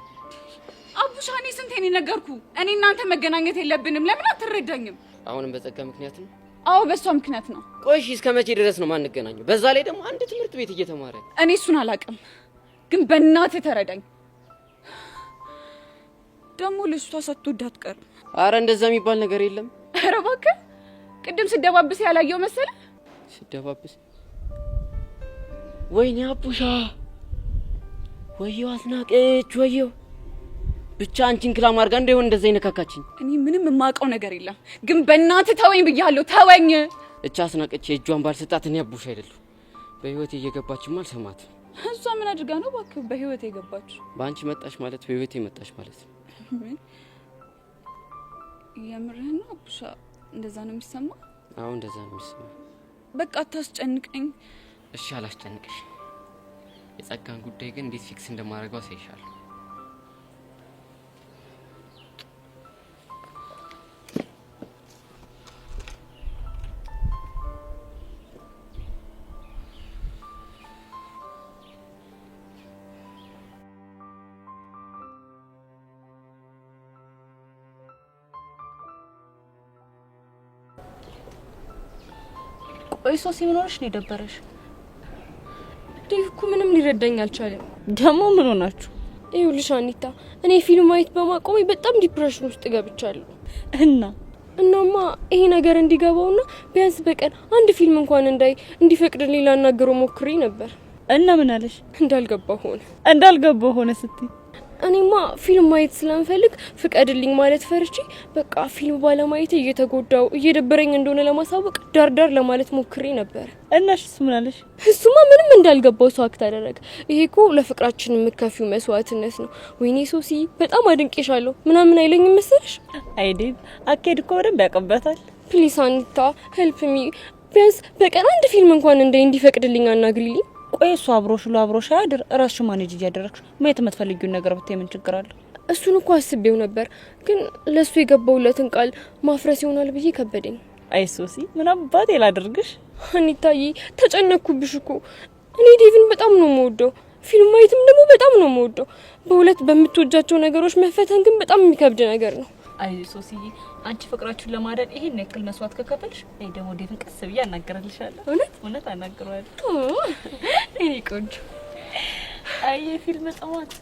አቡሻኔ ስንቴን ነገርኩ። እኔ እናንተ መገናኘት የለብንም። ለምን አትረዳኝም? አሁንም በጸጋ ምክንያት ነው? አዎ በሷ ምክንያት ነው። ቆይሽ እስከ መቼ ድረስ ነው ማንገናኘው? በዛ ላይ ደግሞ አንድ ትምህርት ቤት እየተማረ። እኔ እሱን አላውቅም፣ ግን በእናትህ ተረዳኝ። ደግሞ ልጅቷ ሳትወድ አትቀርም። አረ እንደዛ የሚባል ነገር የለም። አረ እባክህ ቅድም ስደባብስ ያላየው መሰለ? ስደባብስ? ወይኔ አቡሻ፣ ወየው አስናቀች፣ ወየው ብቻ አንቺን ክላም አድርጋ እንደሆነ እንደዛ ይነካካችኝ። እኔ ምንም የማውቀው ነገር የለም፣ ግን በእናትህ ተወኝ ብያለሁ። ተወኝ። እቻ አስናቀች የእጇን ባልሰጣት እኔ አቡሻ አይደለሁ። በህይወቴ እየገባችም አልሰማት። እሷ ምን አድርጋ ነው እባክህ በህይወቴ የገባች? በአንቺ መጣሽ ማለት በህይወቴ መጣሽ ማለት ነው። የምርህን ነው አቡሻ? እንደዛ ነው የሚሰማ? አዎ እንደዛ ነው የሚሰማ። በቃ አታስጨንቀኝ። እሺ አላስጨንቅሽ። የጸጋን ጉዳይ ግን እንዴት ፊክስ እንደማደርገው አሳይሻለሁ። ቆይ ሶሲ ምን ሆነሽ ነው የደበረሽ? ዴቭ እኮ ምንም ሊረዳኝ አልቻለም። ደግሞ ምን ሆናችሁ? ይኸውልሽ አኒታ፣ እኔ ፊልም ማየት በማቆሜ በጣም ዲፕሬሽን ውስጥ ገብቻለሁ። እናማ ይሄ ነገር እንዲገባውና ቢያንስ በቀን አንድ ፊልም እንኳን እንዲፈቅድልኝ ላናገረው ሞክሬ ነበር። እና ምን አለሽ? እንዳልገባው ሆነ ስትይ እኔማ ፊልም ማየት ስለምፈልግ ፍቀድልኝ ማለት ፈርቼ በቃ ፊልም ባለማየት እየተጎዳው እየደበረኝ እንደሆነ ለማሳወቅ ዳርዳር ለማለት ሞክሬ ነበር። እናሽ እሱ ምን አለሽ? እሱማ ምንም እንዳልገባው ሰው አክት አደረገ። ይሄ እኮ ለፍቅራችን የምከፊው መስዋዕትነት ነው። ወይኔ ሶሲ በጣም አድንቄሻለሁ ምናምን አይለኝም መሰለሽ? አይዴም አኬድ እኮ በደንብ ያውቅበታል። ፕሊስ አኒታ ሄልፕ ሚ፣ ቢያንስ በቀን አንድ ፊልም እንኳን እንዲፈቅድልኝ አናግሪልኝ። ቆይ እሱ አብሮሽ ያድር ራስሽ ማኔጅ እያደረግሽ ማየት የምትፈልጊውን ነገር ብታይ ምን ችግር አለ? እሱን እኮ አስቤው ነበር፣ ግን ለሱ የገባውለትን ቃል ማፍረስ ይሆናል ብዬ ከበደኝ። አይ ሶሲ ምን አባቴ ላድርግሽ? አኒታዬ ተጨነኩብሽ እኮ። እኔ ዴቭን በጣም ነው የምወደው፣ ፊልም ማየትም ደግሞ በጣም ነው የምወደው። በሁለት በምትወጃቸው ነገሮች መፈተን ግን በጣም የሚከብድ ነገር ነው። አይ ሶሲ አንቺ ፍቅራችሁን ለማዳን ይሄን ያክል መስዋዕት ከከፈልሽ እኔ ደግሞ ዴቭን ቀስ ብዬ አናገራልሻለሁ። እውነት አናገራለሁ። እኔ ቆንጆ አይ ፊልም ጸዋት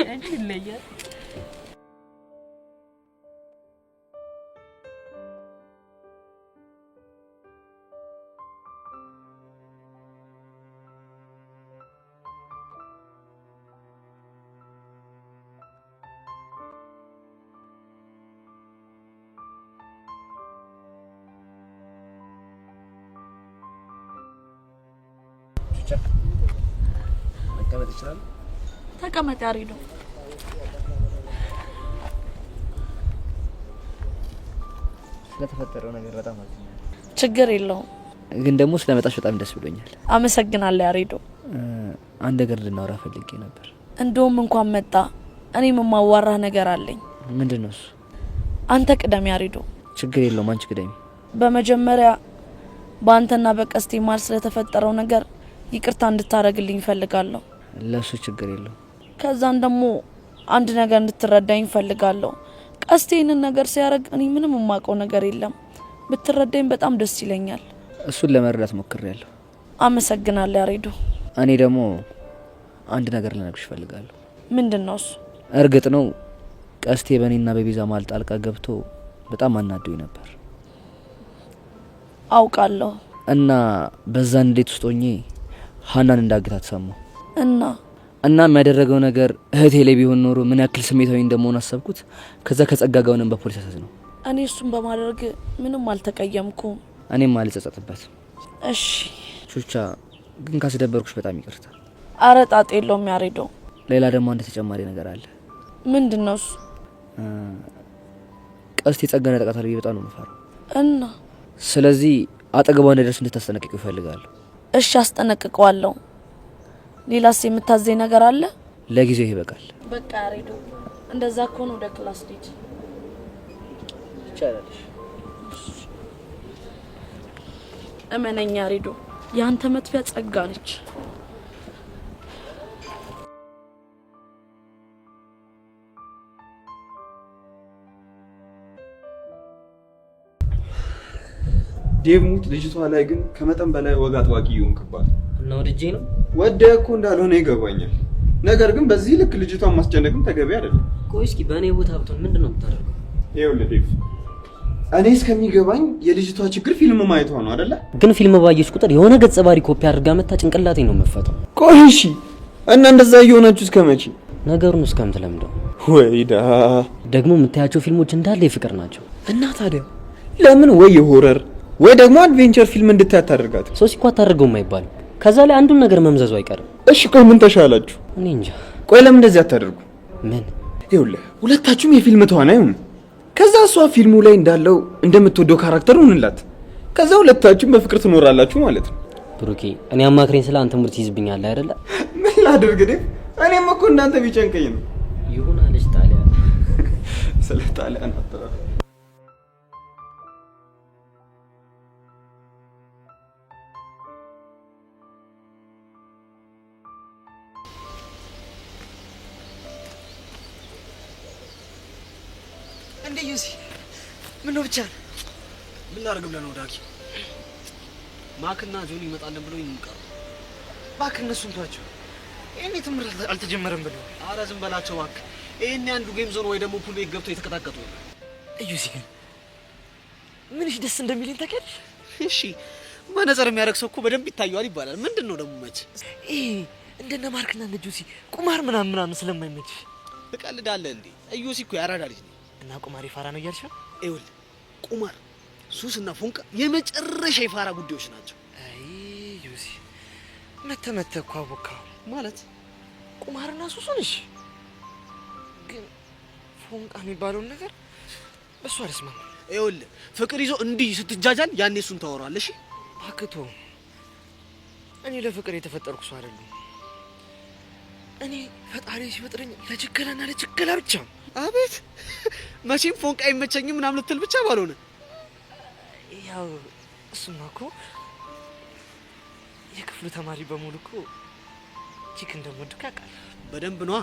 አንቺ ይለያል። መቀመጥ ይችላል? ተቀመጥ ያሬዶ። ስለተፈጠረው ነገር በጣም አዝኛለሁ። ችግር የለውም። ግን ደግሞ ስለመጣሽ በጣም ደስ ብሎኛል። አመሰግናለሁ ያሬዶ። አንድ ነገር ልናወራ ፈልጌ ነበር። እንደውም እንኳን መጣ። እኔም የማዋራህ ነገር አለኝ። ምንድነው እሱ? አንተ ቅደም ያሬዶ። ችግር የለውም አንቺ ቅደሚ። በመጀመሪያ በአንተና በቀስቴ ማል ስለተፈጠረው ነገር ይቅርታ እንድታረግልኝ ፈልጋለሁ። ለሱ ችግር የለውም። ከዛን ደግሞ አንድ ነገር እንድትረዳኝ ፈልጋለሁ። ቀስቴ ይህንን ነገር ሲያረግ እኔ ምንም የማውቀው ነገር የለም። ብትረዳኝ በጣም ደስ ይለኛል። እሱን ለመረዳት ሞክሬያለሁ። አመሰግናለሁ ያሬዶ። እኔ ደግሞ አንድ ነገር ልነግርሽ ፈልጋለሁ። ምንድነው እሱ? እርግጥ ነው ቀስቴ በእኔና በቤዛ ማል ጣልቃ ገብቶ በጣም አናዶኝ ነበር። አውቃለሁ። እና በዛ እንዴት ውስጥ ሆኜ ሀናን እንዳግታት ሰማሁ። እና የሚያደረገው ነገር እህቴ ላይ ቢሆን ኖሮ ምን ያክል ስሜታዊ እንደመሆን አሰብኩት። ከዛ ከጸጋ ጋርም በፖሊስ አሳዝነው። እኔ እሱን በማድረግ ምንም አልተቀየምኩም። እኔም አልጸጸትበት። እሺ ቹቻ፣ ግን ካስደበርኩሽ በጣም ይቅርታ። አረ ጣጣ የለውም ያሬዶ። ሌላ ደግሞ አንድ ተጨማሪ ነገር አለ። ምንድነው እሱ? ቀስቴ ጸጋን ያጠቃታል ብዬ በጣም ነው የምፈራው። ስለዚህ አጠገቧ እንደደርስ እንድታስጠነቅቂው እፈልጋለሁ። እሺ አስጠነቅቀዋለሁ። ሌላስ የምታዘኝ ነገር አለ? ለጊዜው ይበቃል። በቃ ያሬዶ፣ እንደዛ ከሆነ ወደ ክላስ ልሂድ። ይቻላል። እመነኝ ያሬዶ፣ ያንተ መጥፊያ ጸጋ ነች። ዴቭሙት ልጅቷ ላይ ግን ከመጠን በላይ ወግ አጥባቂ ይሆንክባት እና ወድጄ ነው ወደህ እኮ እንዳልሆነ ይገባኛል። ነገር ግን በዚህ ልክ ልጅቷን ማስጨነቅም ተገቢ አይደለም። ቆይ እስኪ በእኔ ቦታ ብትሆን ምንድን ነው የምታደርገው? ይኸውልህ ዴቭ፣ እኔ እስከሚገባኝ የልጅቷ ችግር ፊልም ማየቷ ነው አይደለ? ግን ፊልም ባየች ቁጥር የሆነ ገጸ ባህሪ ኮፒ አድርጋ መታ ጭንቅላቴ ነው መፈተው። ቆይ እሺ፣ እና እንደዛ እየሆናችሁ እስከመቼ? ነገሩን እስከምትለምደው። ወይዳ ደግሞ የምታያቸው ፊልሞች እንዳለ የፍቅር ናቸው። እና ታዲያ ለምን ወይ የሆረር ወይ ደግሞ አድቬንቸር ፊልም እንድታያት ታደርጋት? ሶሲ እኮ አታደርገውም አይባልም። ከዛ ላይ አንዱን ነገር መምዘዙ አይቀርም። እሺ ቆይ ምን ተሻላችሁ? እኔ እንጃ። ቆይ ለምን እንደዚህ አታደርጉ? ምን? ይኸውልህ ሁለታችሁም የፊልም ተዋናይ ሁኑ። ከዛ እሷ ፊልሙ ላይ እንዳለው እንደምትወደው ካራክተር ሁንላት። ከዛ ሁለታችሁም በፍቅር ትኖራላችሁ ማለት ነው። ብሩኬ፣ እኔ አማክሬን ስለ አንተ ሙድ ትይዝብኛለህ አይደለ? ምን ላድርግ ግን እኔም እኮ እንዳንተ ቢጨንቀኝ ነው። ይሁን አለች ጣሊያን። ስለ ጣሊያን አጥራ እንዴ ዩሲ ምን ነው ብቻ ምን ላድርግ ብለህ ነው ዳጊ? ማክና ጆኒ ይመጣልን ብሎ ይንቀር። እባክህ እነሱን ተዋቸው። ይሄኔ ትምህርት አልተጀመረም ብለው። ኧረ ዝም በላቸው እባክህ። ይሄኔ አንዱ ጌም ዞን ወይ ደግሞ ፑል ቤት ገብቶ የተቀጣቀጡ ነው። ዩሲ ግን ምንሽ ደስ እንደሚልኝ ታውቂያለሽ? እሺ መነጽር የሚያደርግ ሰው እኮ በደንብ ይታየዋል ይባላል። ምንድን ነው ደግሞ መች እንደነ ማርክና እነ ጆሲ ቁማር ምናምን ስለማይመች ትቀልዳለህ እንዴ? ዩሲ እኮ ያራዳ ልጅ ነው። እና ቁማር የፋራ ነው እያልሽ ነው? ይኸውልህ ቁማር፣ ሱስና ፎንቃ የመጨረሻ የፋራ ጉዳዮች ናቸው። አይ ዩሲ መተመተ እኮ አቦካው ማለት ቁማርና ሱሱን። እሺ ግን ፎንቃ የሚባለውን ነገር በሱ አልስማማም። ይኸውልህ ፍቅር ይዞ እንዲህ ስትጃጃል ያኔ እሱን ታወራለህ። እሺ አክቶ እኔ ለፍቅር የተፈጠርኩ ሰው አይደለሁም። እኔ ፈጣሪ ሲፈጥረኝ ለችግላና ለችግላ ብቻ። አቤት መቼም ፎንቃ አይመቸኝም ምናምን ልትል ብቻ ባልሆነ ያው እሱማ እኮ የክፍሉ ተማሪ በሙሉ እኮ ቺክ እንደምወድቅ ያውቃል። በደንብ ነዋ።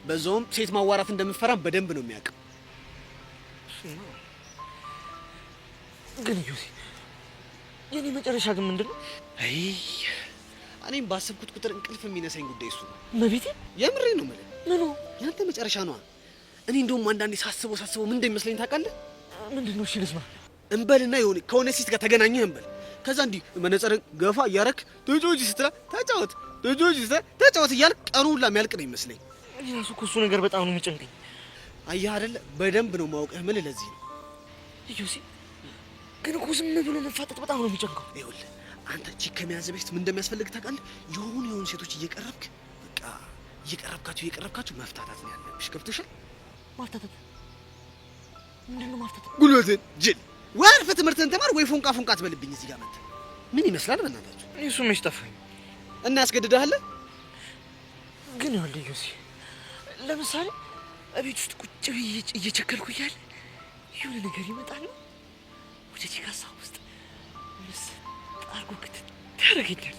በዛውም ሴት ማዋራት እንደምፈራ በደንብ ነው የሚያውቅ። እሱማ ግን ዩሲ የኔ መጨረሻ ግን ምንድን ነው? አይ እኔም ባሰብኩት ቁጥር እንቅልፍ የሚነሳኝ ጉዳይ እሱ ነው። መቤቴ የምሬ ነው የምልህ። ምኑ ያንተ መጨረሻ ነዋ። እኔ እንደውም አንዳንዴ ሳስበው ምን እንደሚመስለኝ ታውቃለህ? ምንድን ነው? እሺ ልስማ። እንበልና ከሆነ ሴት ጋር ተገናኘህ እንበል። ከዛ እንዲህ መነጽርን ገፋ እያረክ ቶጆጂ ስትላ ተጫወት፣ ቶጆጂ ስትላ ተጫወት እያልክ ቀኑ ሁላ የሚያልቅ ነው ይመስለኝ። እኔ ራሱ እኮ እሱ ነገር በጣም ነው የሚጨንቀኝ። አየህ አይደለ? በደንብ ነው ማውቅህ የምልህ ለዚህ ነው። ዩሲ ግን እኮ ዝም ብሎ መፋጠጥ በጣም ነው የሚጨንቀው። ይኸውልህ አንተ ቺክ ከመያዝ በፊት ምን እንደሚያስፈልግ ታውቃለህ? የሆኑ ሴቶች እየቀረብክ በቃ እየቀረብካችሁ መፍታታት ነው ያለብሽ። ገብቶሻል? ማፍታታት ምንድን ነው? ማፍታታት ጉልበትን ጅል ወይ አልፈህ ትምህርትህን ተማር ወይ ፎንቃ ፎንቃ አትበልብኝ እዚህ ጋር መጥተህ። ምን ይመስላል በእናታችሁ? እሱ መች ጠፋኝ እና ያስገድድሃል? ግን ይኸውልህ ዮሴ፣ ለምሳሌ እቤት ውስጥ ቁጭ ብዬ እየቸከልኩ እያለ የሆነ ነገር ይመጣል ወደ ቺካሳ ውስጥ ምስ አርጎ ክትት ያደርገኛል።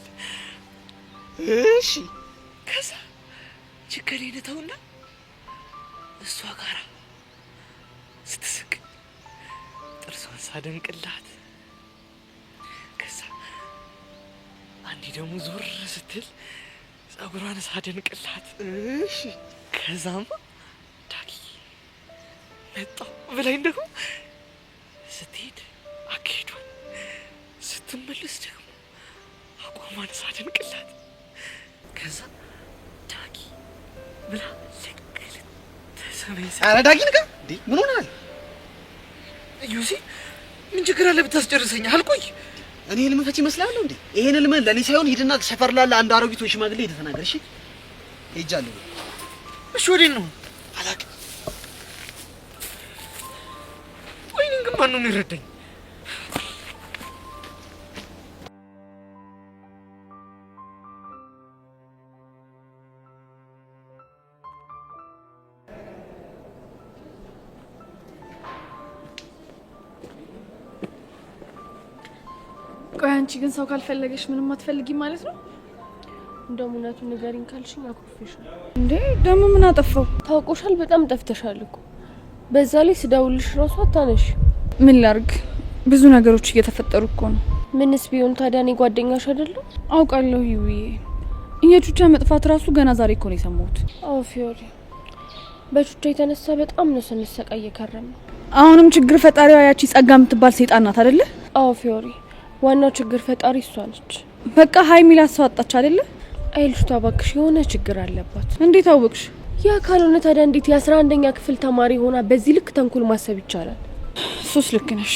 እሺ ከዛ ችግሬን ተውና እሷ ጋራ ስትስቅ ጥርሷን ሳደንቅላት፣ ከዛ አንዴ ደግሞ ዞር ስትል ጸጉሯን ሳደንቅላት፣ እሺ ከዛማ ዳጊ መጣሁ ብላኝ ደግሞ ስትሄድ አካሄዷን ስትመለስ ደግሞ አቋሟን ሳደንቅላት፣ ከዛ ዳጊ ብላ ኧረ ዳጊ ንቃ እንዴ! ምን ሆነሃል? ዮሴ ምን ችግር አለ ብታስጨርሰኝ? አልቆይ እኔ ህልም ፈቺ እመስላለሁ እንዴ? ይሄን ህልም ለኔ ሳይሆን ሂድና ሰፈር ላለ አንድ አሮጊት ወይ ሽማግሌ ሄደህ ተናገር። እሺ ሄጃለሁ። እሺ ወዴት ነው? አላውቅም። ወይኔ ግን ማን ነው የሚረዳኝ? ቆይ አንቺ ግን ሰው ካልፈለገሽ ምንም አትፈልጊ ማለት ነው? እንደውም እውነቱን ንገሪኝ ካልሽኝ አኩርፌሽ ነው እንዴ? ደግሞ ምን አጠፋው? ታውቆሻል፣ በጣም ጠፍተሻል እኮ። በዛ ላይ ስደውልሽ ራሱ አታነሽ። ምን ላርግ? ብዙ ነገሮች እየተፈጠሩ እኮ ነው። ምንስ ቢሆን ታዲያ እኔ ጓደኛሽ አይደለም? አውቃለሁ ይውዬ። የቹቻ መጥፋት ራሱ ገና ዛሬ እኮ ነው የሰማሁት። አዎ ፊዮሪ፣ በቹቻ የተነሳ በጣም ነው ስንሰቃይ የከረመ። አሁንም ችግር ፈጣሪዋ ያቺ ጸጋ የምትባል ሰይጣን ናት አይደለ? አዎ ፊዮሪ፣ ዋናው ችግር ፈጣሪ እሷ ነች። በቃ ሀይሚላ አስዋጣች አይደለ? አይልሽቷ እባክሽ የሆነ ችግር አለባት። እንዴት አወቅሽ? ያ ካልሆነ ታዲያ እንዴት የ11ኛ ክፍል ተማሪ ሆና በዚህ ልክ ተንኮል ማሰብ ይቻላል? ሶስት ልክ ነሽ።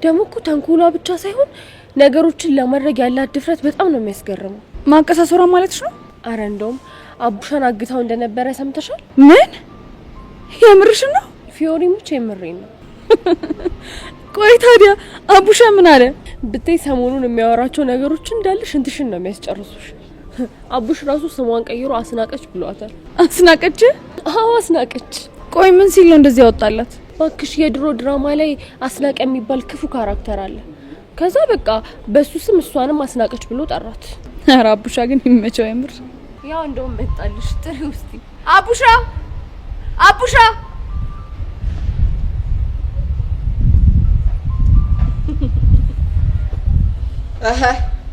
ደግሞ እኮ ተንኮሏ ብቻ ሳይሆን ነገሮችን ለማድረግ ያላት ድፍረት በጣም ነው የሚያስገርመው። ማንቀሳሰሯ ማለትሽ ነው? አረ እንደውም አቡሻን አግታው እንደነበረ ሰምተሻል? ምን? የምርሽን ነው? ፊዮሪ ሙች የምሬን ነው። ቆይ ታዲያ አቡሻ ምን አለ? ብታይ ሰሞኑን የሚያወራቸው ነገሮች እንዳለ ሽንትሽን ነው የሚያስጨርሱሽ። አቡሽ ራሱ ስሟን ቀይሮ አስናቀች ብሏታል። አስናቀች? አዎ አስናቀች። ቆይ ምን ሲል ነው እንደዚህ ያወጣላት? ባክሽ የድሮ ድራማ ላይ አስናቀ የሚባል ክፉ ካራክተር አለ። ከዛ በቃ በሱ ስም እሷንም አስናቀች ብሎ ጠራት። ኧረ አቡሻ ግን ይመቸው የምር። ያው እንደውም መጣልሽ ጥሪ ውስጥ አቡሻ አቡሻ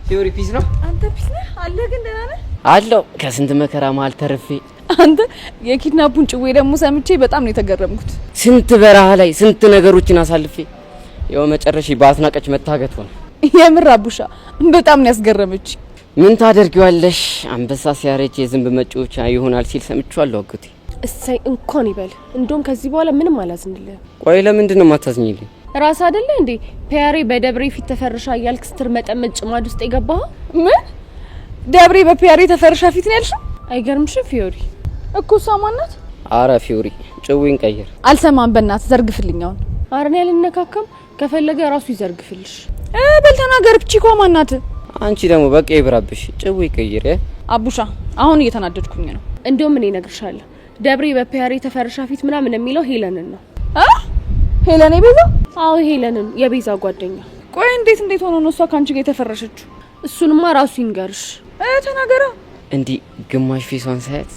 ፊዮሪ ፒስ ነው። አንተ ፒስ ነህ አለ? ግን ደህና ነህ? አለው ከስንት መከራ መሀል ተርፌ። አንተ የኪድናፑን ጭዌ ደግሞ ሰምቼ በጣም ነው የተገረምኩት። ስንት በረሃ ላይ ስንት ነገሮችን አሳልፌ ያው መጨረሻ በአስናቀች መታገት ሆነ። የምር አቡሻ በጣም ነው ያስገረመች። ምን ታደርጊዋለሽ? አንበሳ ሲያረጅ የዝንብ መጫወቻ ይሆናል ሲል ሰምቻለሁ አጎቴ። እሰይ እንኳን ይበል። እንደውም ከዚህ በኋላ ምንም አላዝንልህም። ቆይ ለምንድን ነው የማታዝኝልኝ? ራስ አይደለ እንዴ ፒያሬ በደብሬ ፊት ተፈርሻ እያልክ ስትር መጠመጥ ጭማድ ውስጥ የገባህ? ምን ደብሬ በፒያሬ ተፈርሻ ፊት ነው ያልሽው? አይገርምሽም ፊዮሪ? እኮ እሷ ማናት? አረ ፊዮሪ ጭዌን ቀይር። አልሰማም በእናትህ ዘርግፍልኝ። አሁን አረን ያልነካከም ከፈለገ ራሱ ይዘርግፍልሽ። በል ተናገር። ፒቺኮ ማናት? አንቺ ደግሞ በቃ ይብራብሽ። ጭዌ ቀይር። አቡሻ አሁን እየተናደድኩኝ ነው። እንደውም እኔ እነግርሻለሁ ደብሬ በፒያሬ ተፈርሻ ፊት ምናምን የሚለው ሄለንን ነው። ሄለን የቤዛ? አዎ ሄለንን የቤዛ ጓደኛ። ቆይ እንዴት ሆኖ ነው እሷ ካንቺ ጋር የተፈረሸችው? እሱንማ ራሱ ይንገርሽ። ተናገራ። እንዲህ ግማሽ ፌሷን ሳያት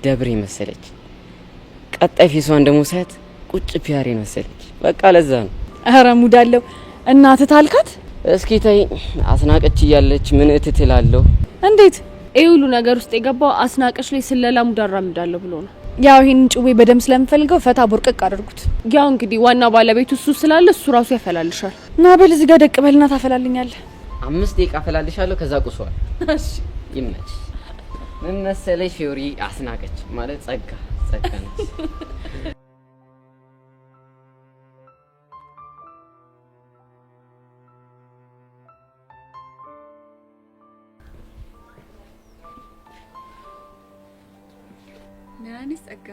ደብሬ መሰለች፣ ቀጣይ ፌሷን ደግሞ ሳያት ቁጭ ፒያሬ መሰለች። በቃ ለዛ ነው። ኧረ ሙዳለው እናትህ ታልካት። እስኪ ተይ አስናቀች እያለች ምን እትትላለሁ። እንዴት ይሄ ሁሉ ነገር ውስጥ የገባው አስናቀች ላይ ስለላ ሙዳራ ምዳለው ብሎ ነው። ያው ይሄንን ጭዌ በደም ስለምፈልገው ፈታ ቦርቀቅ አድርጉት። ያው እንግዲህ ዋና ባለቤቱ እሱ ስላለ እሱ ራሱ ያፈላልሻል። ና በል እዚህ ጋር ደቅ በልና ታፈላልኛለህ። 5 ደቂቃ አፈላልሻለሁ። ከዛ ቁሷል። እሺ ይመች። ምን መሰለሽ ፊዮሪ አስናቀች ማለት ጸጋ ነች። ናኒ ጸጋ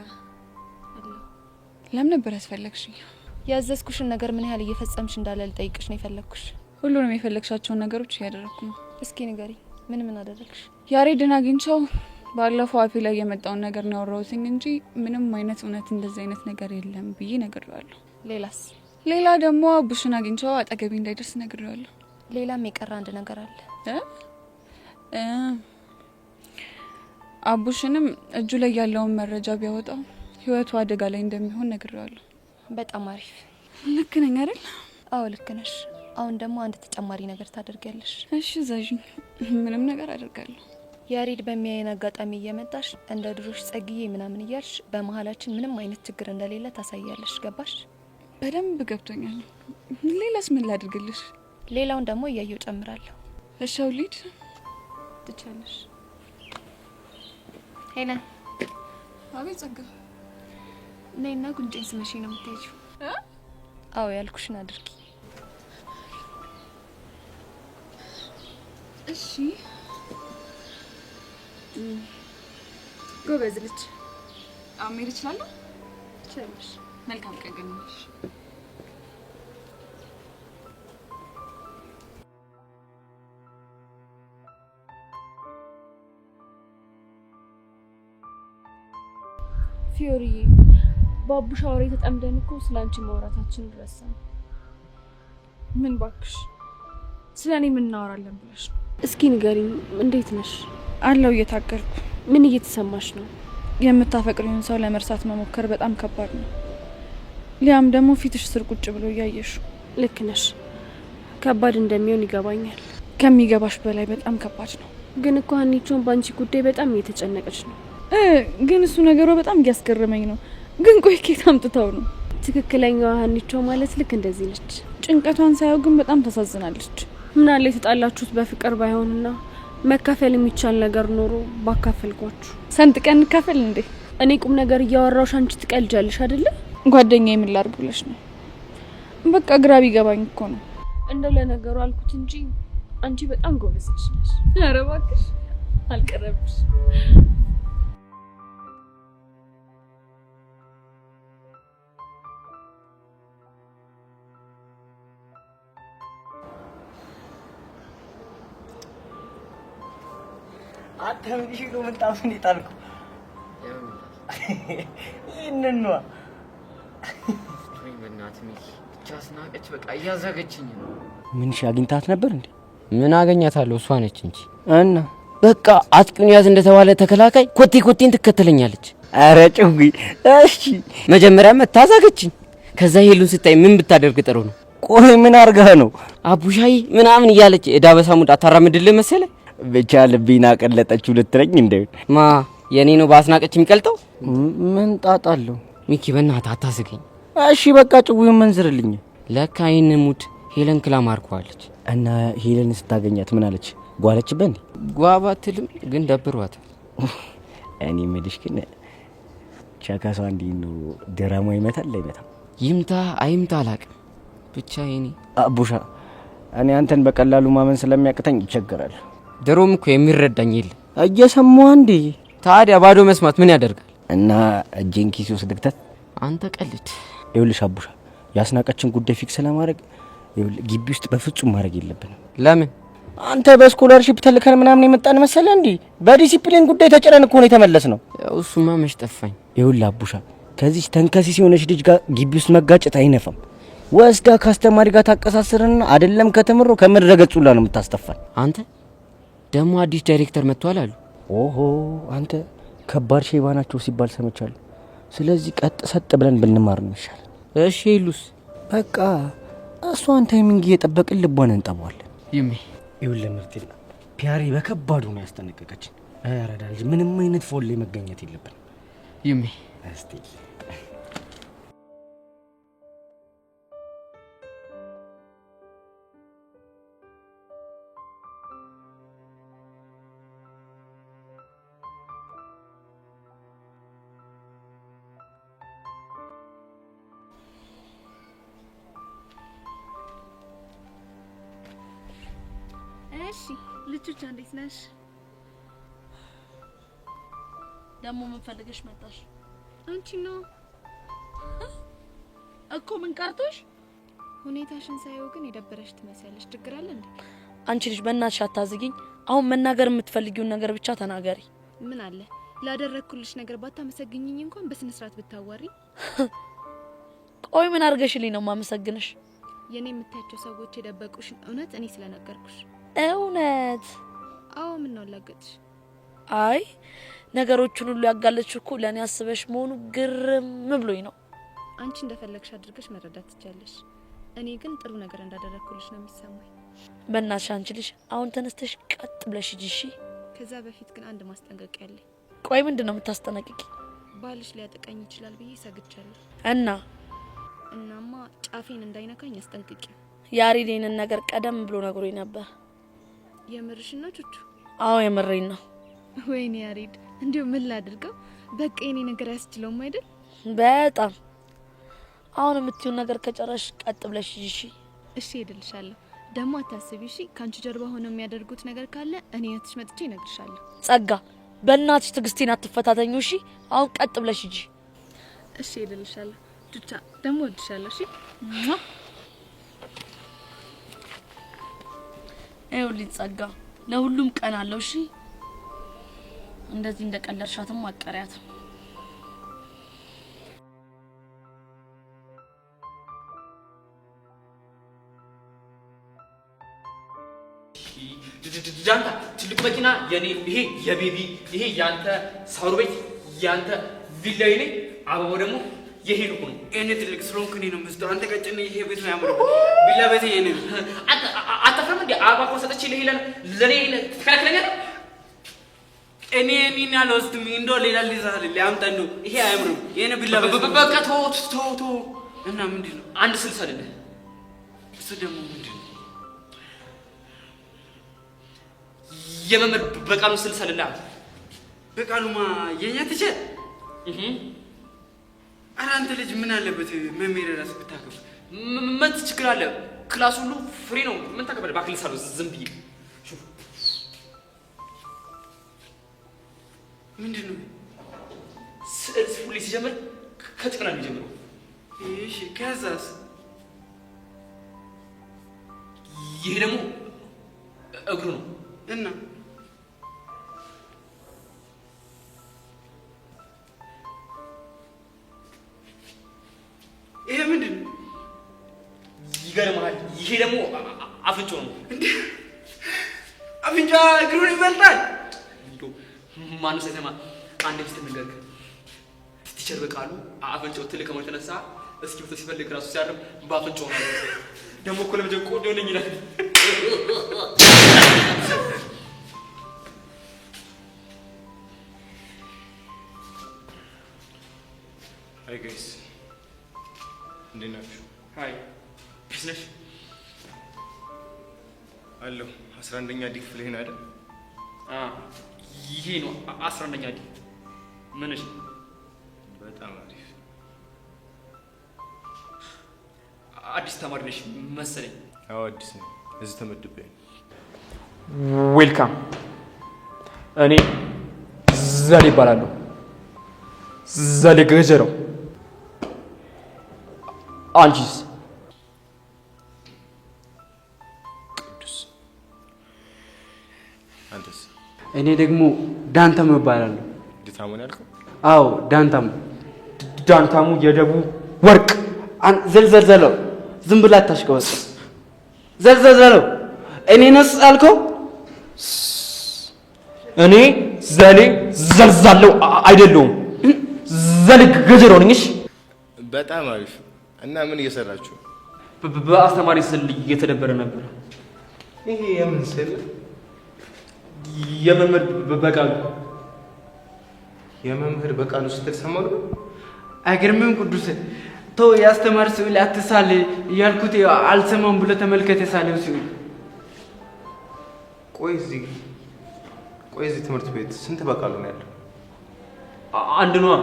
ለምን ነበር ያስፈለግሽኝ? ያዘዝኩሽን ነገር ምን ያህል እየፈጸምሽ እንዳለ ልጠይቅሽ ነው የፈለግኩሽ። ሁሉንም የፈለግሻቸውን ነገሮች እያደረኩ ነው። እስኪ ንገሪ፣ ምን አደረግሽ? ያሬድን አግኝቼው ባለፈው አፌ ላይ የመጣውን ነገር ነው ያወራሁትኝ እንጂ ምንም አይነት እውነት እንደዚህ አይነት ነገር የለም ብዬ ነግሬዋለሁ። ሌላስ? ሌላ ደግሞ አቡሽን አግኝቼው አጠገቤ እንዳይደርስ ነግሬዋለሁ። ሌላም የቀረ አንድ ነገር አለ። አቡሽንም እጁ ላይ ያለውን መረጃ ቢያወጣው ህይወቱ አደጋ ላይ እንደሚሆን ነግሬዋለሁ። በጣም አሪፍ። ልክ ነኝ አይደል? አዎ ልክ ነሽ። አሁን ደግሞ አንድ ተጨማሪ ነገር ታደርጊያለሽ። እሺ ዛዥኝ። ምንም ነገር አደርጋለሁ። ያሬድ በሚያየን አጋጣሚ እየመጣሽ እንደ ድሮሽ ጸግዬ ምናምን እያልሽ በመሀላችን ምንም አይነት ችግር እንደሌለ ታሳያለሽ። ገባሽ? በደንብ ገብቶኛል። ሌላስ ምን ላድርግልሽ? ሌላውን ደግሞ እያየው ጨምራለሁ። እሺ አውሊድ ትቻለሽ። ሄለን። አቤት ጸጋ። ነይና ጉንጬን ስመሽ ነው የምትሄጂው? አዎ ያልኩሽን አድርጊ። እሺ ጎበዝ ልጅ። አሁን መሄድ እችላለሁ? ትችላለሽ። መልካም ቀን ገናሽ። ፊዮሪዬ ባቡሽ አውሬ ተጠምደን እኮ ስላንቺ ማውራታችን ረሳን። ምን ባክሽ ስለኔ ምን እናወራለን ብለሽ ነው? እስኪ ንገሪኝ፣ እንዴት ነሽ? አለው እየታገልኩ። ምን እየተሰማሽ ነው? የምታፈቅሪውን ሰው ለመርሳት መሞከር በጣም ከባድ ነው። ሊያም ደግሞ ፊትሽ ስር ቁጭ ብሎ እያየሽ። ልክ ነሽ፣ ከባድ እንደሚሆን ይገባኛል። ከሚገባሽ በላይ በጣም ከባድ ነው። ግን እኮ ሀኒቾን ባንቺ ጉዳይ በጣም እየተጨነቀች ነው። ግን እሱ ነገሯ በጣም እያስገረመኝ ነው። ግን ቆይ ከየት አምጥታው ነው? ትክክለኛዋ ሀኒቾ ማለት ልክ እንደዚህ ነች። ጭንቀቷን ሳየው ግን በጣም ታሳዝናለች። ምን አለ የተጣላችሁት በፍቅር ባይሆንና መካፈል የሚቻል ነገር ኖሮ ባካፈልኳችሁ። ሰንጥቀን እንካፈል እንዴ? እኔ ቁም ነገር እያወራሁሽ አንቺ ትቀልጃለሽ አይደለ? ጓደኛዬ ምን ላድርግ ብለሽ ነው? በቃ ግራ ቢገባኝ እኮ ነው። እንደው ለነገሩ አልኩት እንጂ አንቺ በጣም ጎበዝ ነሽ። ኧረ እባክሽ አልቀረብሽ። አተም ዲሽሎ ምንጣፍ እንዴት አልኩ? ይሄንን ነው ወይ በእናትህ ሚኪ ብቻ አስናቀች። በቃ እያዛገችኝ ነው። ምን አግኝታት ነበር እንዴ? ምን አገኛታለሁ? እሷ ነች እንጂ። እና በቃ አጥቂውን ያዝ እንደተባለ ተከላካይ ኮቴን ትከተለኛለች። አረ ጭጉ። እሺ መጀመሪያ መታዛገችኝ። ከዛ ሄሉን ስታይ ምን ብታደርግ ጥሩ ነው? ቆይ ምን አርጋህ ነው? አቡሻይ ምናምን እያለች እዳ በሳሙድ አታራምድልህ መሰለ። ብቻ ልቤና ቀለጠችው ልትረኝ እንዴ? ማ የኔ ነው ባስናቀች የሚቀልጠው? ምን ጣጣለሁ? ሚኪ በእናትህ አታስገኝ። እሺ በቃ ጭጉን መንዝርልኝ። ለካ ይሄን ሙድ ሄለን ክላም አርኳለች። እና ሄለን ስታገኛት ምን አለች? ጓለችበት እንዴ? ጓባትልም ግን ደብሯታል። እኔ ምልሽ ግን ቻካሷ እንዴ ነው ድራማ ይመታል አይመታም? ይምታ አይምታ አላቅም። ብቻ የኔ አቡሻ እኔ አንተን በቀላሉ ማመን ስለሚያቅተኝ ይቸገራል። ድሮም እኮ የሚረዳኝ የለም። እየሰማሁ እንዴ? ታዲያ ባዶ መስማት ምን ያደርጋል? እና እጄን ኪስ ውስጥ ልክተት? አንተ ቀልድ። ይኸውልሽ አቡሻ ያስናቀችን ጉዳይ ፊክስ ለማድረግ ግቢ ውስጥ በፍጹም ማድረግ የለብንም። ለምን? አንተ በስኮላርሺፕ ተልከን ምናምን የመጣን መሰለ እንዴ? በዲሲፕሊን ጉዳይ ተጨረን እኮ ነው የተመለስ ነው። ያው እሱማ መች ጠፋኝ። ይኸውልህ አቡሻ ከዚህ ተንከሲስ የሆነች ልጅ ጋር ግቢ ውስጥ መጋጨት አይነፋም። ወስዳ ካስተማሪ ጋር ታቀሳስርና አይደለም ከተምሮ ከመድረገጹላ ነው የምታስተፋል። አንተ ደግሞ አዲስ ዳይሬክተር መጥቷል አሉ። ኦሆ አንተ ከባድ ሼባ ናቸው ሲባል ሰምቻለሁ። ስለዚህ ቀጥ ሰጥ ብለን ብንማር ነው ይሻላል። እሺ ይሉስ በቃ እሷን ታይሚንግ እየጠበቅን ልቧን እንጠባዋለን። ይሜ ይኸውልህ ምርቴና ፒያሪ በከባዱ ነው ያስጠነቀቀችን። አረዳ ልጅ ምንም አይነት ፎል ላይ መገኘት የለብንም። ይሜ እስቲ እሺ ልጅቷ እንዴት ነሽ? ደግሞ ምን ፈልገሽ መጣሽ? አንቺ ነው? እኮ ምን ቀርቶሽ? ሁኔታሽን ሳይው ግን የደበረሽ ትመስያለሽ። ችግር አለ እንዴ? አንቺ ልጅ በእናትሽ አታዝጊኝ። አሁን መናገር የምትፈልጊውን ነገር ብቻ ተናገሪ። ምን አለ ላደረኩልሽ ነገር ባታመሰግኝኝ እንኳን በስነ ስርዓት ብታዋሪ። ቆይ ምን አርገሽልኝ ነው ማመሰግንሽ? የኔ የምታያቸው ሰዎች የደበቁሽን እውነት እኔ ስለነገርኩሽ። እውነት? አዎ። ምን ነው ላገጥሽ? አይ ነገሮችን ሁሉ ያጋለጥሽ እኮ ለኔ አስበሽ መሆኑ ግርም ብሎኝ ነው። አንቺ እንደፈለግሽ አድርገሽ መረዳት ትችያለሽ። እኔ ግን ጥሩ ነገር እንዳደረኩልሽ ነው የሚሰማኝ። በእናትሽ አንቺ ልጅ አሁን ተነስተሽ ቀጥ ብለሽ ሂጂ እሺ? ከዛ በፊት ግን አንድ ማስጠንቀቂያ አለኝ። ቆይ ምንድነው የምታስጠነቅቂ? ባልሽ ሊያጠቃኝ ይችላል ብዬ ሰግቻለሁ። እናማ ጫፌን እንዳይነካኝ አስጠንቅቂ። ያሬድን ነገር ቀደም ብሎ ነግሮኝ ነበር። የምርሽን ነው ቹቹ? አዎ የምሬን ነው። ወይኔ ያሬድ እንዴ ምን ላድርገው? በቃ የኔ ነገር አያስችለውም አይደል? በጣም አሁን የምትዩን ነገር ከጨረሽ ቀጥ ብለሽ ሂጂ እሺ? እሺ ሄድልሻለሁ። ደግሞ አታስቢ እሺ? ካንቺ ጀርባ ሆነው የሚያደርጉት ነገር ካለ እኔ እህትሽ መጥቼ እነግርሻለሁ። ጸጋ በእናትሽ ትግስቴን አትፈታተኙ እሺ? አሁን ቀጥ ብለሽ ሂጂ። እሺ ሄድልሻለሁ። ቹቻ ደግሞ እወድሻለሁ እሺ? ይኸውልኝ ጸጋ ለሁሉም ቀን አለው እሺ? እንደዚህ እንደቀለድሻትም አቀሪያት። ጃንታ ትልቅ መኪና የኔ፣ ይሄ የቤቢ፣ ይሄ ያንተ ሳውር ቤት፣ ያንተ ቪላ የኔ፣ አበባው ደግሞ የሄዱ ነው። እኔ ትልቅ ስለሆንኩ እኔ ነው የምወስደው። አንተ ቀጭን ይሄ ቤት ነው ያምረው። ቪላ ቤት የኔ ነው። አታፍርም እንዴ? አበባ እኮ ሰጠች ለሄለን ለኔ ትከለክለኛለህ? እኔ አልወስድም። እንደው ሌላ ሊዛል ሊያምጣ ነው። ይሄ አያምርም። የኔ ቪላ ቤት በቃ ተው። እና ምንድን ነው? አንድ ስልስ አይደለ? እሱ ደግሞ ምንድን ነው? የመምህር በቃሉ ስልስ አይደለ? በቃሉማ የኛ ትችል ኧረ አንተ ልጅ ምን አለበት መምህር ራስ ብታከብር? ምን ችግር አለ? ክላስ ሁሉ ፍሪ ነው። ምን ታከብር? ባክልስ አለው ዝም ብዬ ምንድን ነው? ስዕል ሁሌ ሲጀምር ከጭቅና ነው የሚጀምረው። እሺ ከዛስ? ይሄ ደግሞ እግሩ ነው እና ይሄ ምንድን ነው? ይገርምሃል። ይሄ ደግሞ አፍንጫው ነው። አፍንጫ እግሩን ይበልጣል። ማነው ሳይሰማ አንድ ሚስት ነገር ቲቸር በቃሉ አፍንጫው ትልቅ ከመሆኑ የተነሳ እስኪ ሲፈልግ ራሱ ሲያርም በአፍንጫው ነው። ደግሞ እኮ ለምጀ ቆንጆ ነኝ ይላል። ሃይ ጋይስ እንዴት ናችሁ? ሃይ ቢዝነስ አለሁ። 11ኛ ዲ ክፍል ይሄን አይደል? ይሄ ነው 11ኛ ዲ። ምንሽ? በጣም አሪፍ። አዲስ ተማሪ ነሽ መሰለኝ? አዎ አዲስ ነኝ። እዚህ ተመድቤ። ዌልካም። እኔ ዘሌ እባላለሁ። ዘሌ ገጀረው። አንቺስ? ቅዱስ። አንተስ? እኔ ደግሞ ዳንታሙ እባላለሁ። ዳንታሙ ነው ያልከው? አዎ ዳንታሙ። ዳንታሙ የደቡብ ወርቅ። ዘልዘለው ዝም ብላ አታሽቀወስ። ዘልዘለው እኔ ነስ አልከው? እኔ ዘሌ ዘልዛለው አይደለሁም። ዘሌ ገጀረው ነኝ። በጣም አሪፍ። እና ምን እየሰራችሁ? በአስተማሪ ስል እየተደበረ ነበር። ይሄ የምን ስል? የመምህር በቃሉ። የመምህር በቃሉ ስትል ሰማሁ። አይገርምም? ቅዱስ ተው፣ ያስተማር ስዕል አትሳል እያልኩት አልሰማም ብሎ ተመልከተ ሳለው ሲል። ቆይ እዚህ ትምህርት ቤት ስንት በቃሉ ነው ያለው? አንድ ነዋ።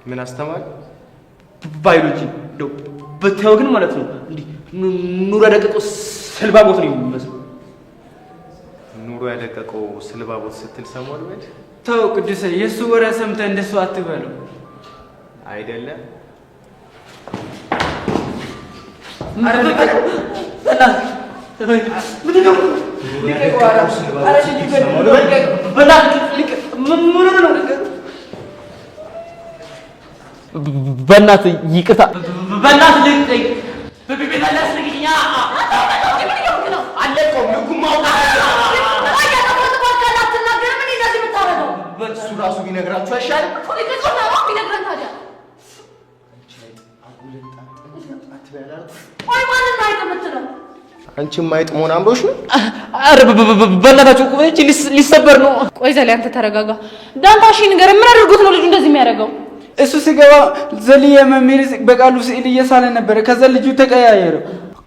ምን አስተማሪ? ባዮሎጂ። ብታየው ግን ማለት ነው እንዲህ ኑሮ ያደቀቀው ስልባቦት ነው የሚመስለው። ኑሮ ያደቀቀው ስልባቦት ስትል ሰማሁ በል። ተው ቅዱስ፣ የእሱ ወሬ ሰምተህ እንደሱ አትበለው። አይደለም በእናትህ ይቅርታ፣ በእናትህ ልቀኝ። እሱ ራሱ ቢነግራችሁ አይሻልም? አንቺም ማይጥ መሆን አምሮሽ ነው? ኧረ በእናታችሁ እቺ ሊሰበር ነው። ቆይ ዘሌ አንተ ተረጋጋ። ዳንታሺ ንገር፣ ምን አድርጎት ነው ልጁ እንደዚህ የሚያደርገው? እሱ ሲገባ ዘልዬ መምህር በቃሉ ስዕል እየሳለ ነበረ። ከዛ ልጁ ተቀያየረ።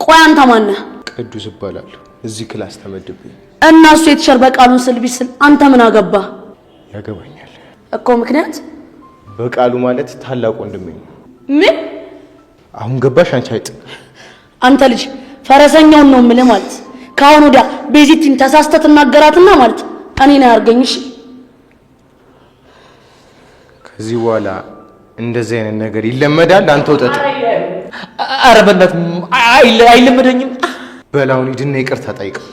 ቆይ አንተ ማን ነህ? ቅዱስ እባላለሁ። እዚህ ክላስ ተመድቤ እና እሱ የቲቸር በቃሉን ስዕል ቢስል አንተ ምን አገባ? ያገባኛል እኮ። ምክንያት? በቃሉ ማለት ታላቅ ወንድሜ ነው። ምን? አሁን ገባሽ አንቺ አይጥ? አንተ ልጅ ፈረሰኛውን ነው የምልህ ማለት። ከአሁን ወዲያ ቤዚቲን ተሳስተህ ትናገራትና ማለት እኔ ነው ያርገኝሽ። ከዚህ በኋላ እንደዚህ አይነት ነገር ይለመዳል። አንተ ወጣት። ኧረ በእናትህ አይለመደኝም። በላውን ሂድና ይቅርታ ጠይቀው።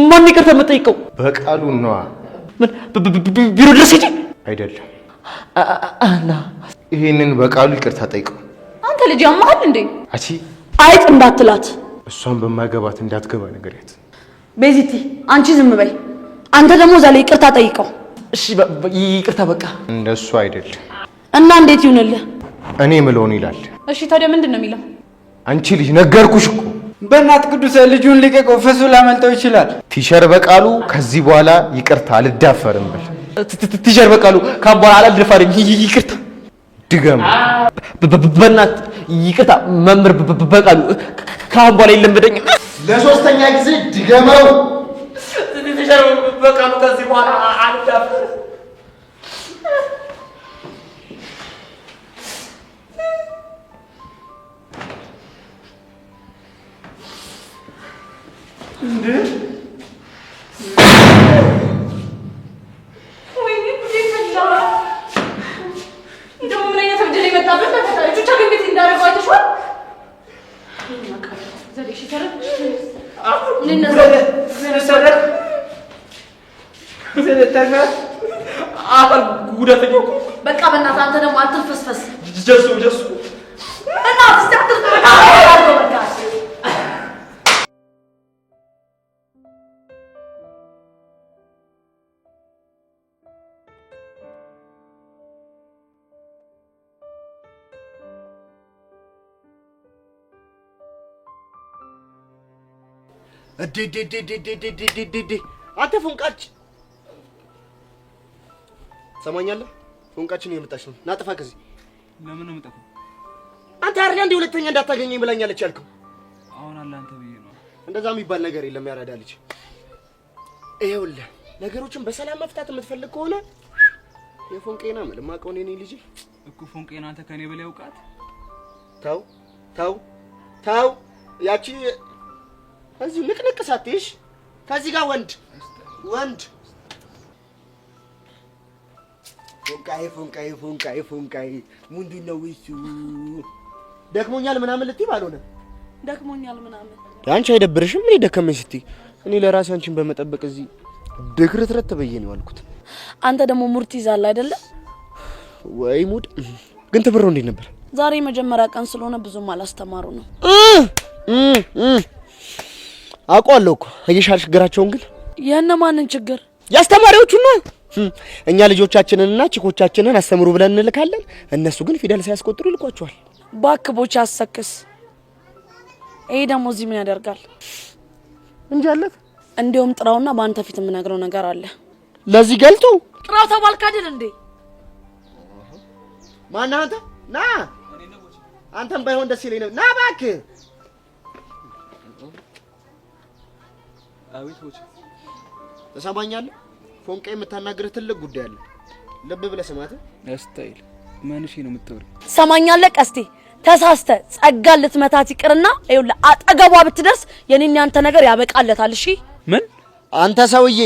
ማን ይቅርታ የምጠይቀው? በቃሉ ነዋ። ምን ቢሮ ድረስ ሂጂ? አይደለም አና ይሄንን በቃሉ ይቅርታ ጠይቀው። አንተ ልጅ ያማሃል እንዴ? አቺ አይጥ እንዳትላት። እሷን በማገባት እንዳትገባ ነገርያት። ቤዚቲ አንቺ ዝም በይ። አንተ ደግሞ ዛሬ ይቅርታ ጠይቀው። እሺ ይቅርታ በቃ። እንደሱ አይደለም። እና እንዴት ይሁንልህ? እኔ ምለውን ይላል። እሺ ታዲያ ምንድን ነው የሚለው? አንቺ ልጅ ነገርኩሽ እኮ። በእናት ቅዱስ ልጁን ልቀቀው፣ ፈሱ ላመልጠው ይችላል። ቲቸር በቃሉ ከዚህ በኋላ ይቅርታ አልዳፈርም በል። ቲቸር በቃሉ ካም በኋላ አልደፋርም። ይቅርታ ድገም። በእናት ይቅርታ መምህር በቃሉ ካም በኋላ ይለምደኝ። ለሶስተኛ ጊዜ ድገመው። ቲቸር በቃሉ ከዚህ በኋላ አልዳፈርም። እንዴ ወይኔ ጉዴ ፈላ። እንደው ምን አይነት ወንጀል የመጣበት ተፈታዩ ብቻ ግን ቤት እንዳደረገው አይተሽዋል? ዘሌሽ ተረፍ አካል ጉዳተኛው በቃ በእናትህ አንተ ደግሞ አትልፈስፈስ። ጀሱ እናትህ እስቲ አትልፈስፈስ። አንተ ፎንቃች ሰማኛለህ? ፎንቃችን እየመጣች ነው። ና ጥፋ ከዚህ። ለምን ነው የምጠፋው? አንተ አይደል እንደ ሁለተኛ እንዳታገኘኝ ብላኛለች ያልከው? አሁን አለ አንተ ብዬ ነው። እንደዛ የሚባል ነገር የለም። ያራዳ ልጅ ይኸውልህ፣ ነገሮችን በሰላም መፍታት የምትፈልግ ከሆነ የፎንቄና መልማቀው እኔ ልጅ እኮ ፎንቄና አንተ ከኔ በላይ አውቃት። ተው ያቺ እዚህ ንቅንቅ ሳትይሽ ከዚህ ጋር ወንድ ፎንቃይ ምንድን ነው እሱ? ደክሞኛል ምናምን ልትይ ባልሆነ ደክሞኛል ምናምን አንቺ አይደብርሽም? እኔ ደከመኝ ስትይ እኔ ለራሴ አንቺን በመጠበቅ እዚህ ድክርትረት ብዬ ነው ያልኩት። አንተ ደግሞ ሙድ ትይዛለህ አይደለ? ወይ ሙድ ግን ትብሮ እንዴት ነበር? ዛሬ መጀመሪያ ቀን ስለሆነ ብዙም አላስተማሩ ነው። አውቀዋለሁ እኮ አየሻል። ችግራቸውን ግን የእነማንን ችግር? ያስተማሪዎቹን ነው። እኛ ልጆቻችንንና ቺኮቻችንን አስተምሩ ብለን እንልካለን። እነሱ ግን ፊደል ሳያስቆጥሩ ይልኳቸዋል። ባክቦች አሰክስ። ይሄ ደግሞ እዚህ ምን ያደርጋል? እንጃለት። እንዲያውም ጥራውና በአንተ ፊት የምነግረው ነገር አለ። ለዚህ ገልጡ ጥራው ተባልክ አይደል እንዴ? ማን አንተ? ና አንተም ባይሆን ደስ ይለኝ ነው። ና እባክህ። አቤት ወጭ ተሰማኛለህ? ፎንቄ የምታናግርህ ትልቅ ጉዳይ አለ። ልብ ብለህ ስማት። ስታይል ማንሽ ነው የምትወሪ? ሰማኛለህ? ቀስቴ ተሳስተ ጸጋ ልትመታት ይቅርና ይኸውልህ አጠገቧ ብትደርስ የኔና አንተ ነገር ያበቃለታል። እሺ? ምን አንተ ሰውዬ፣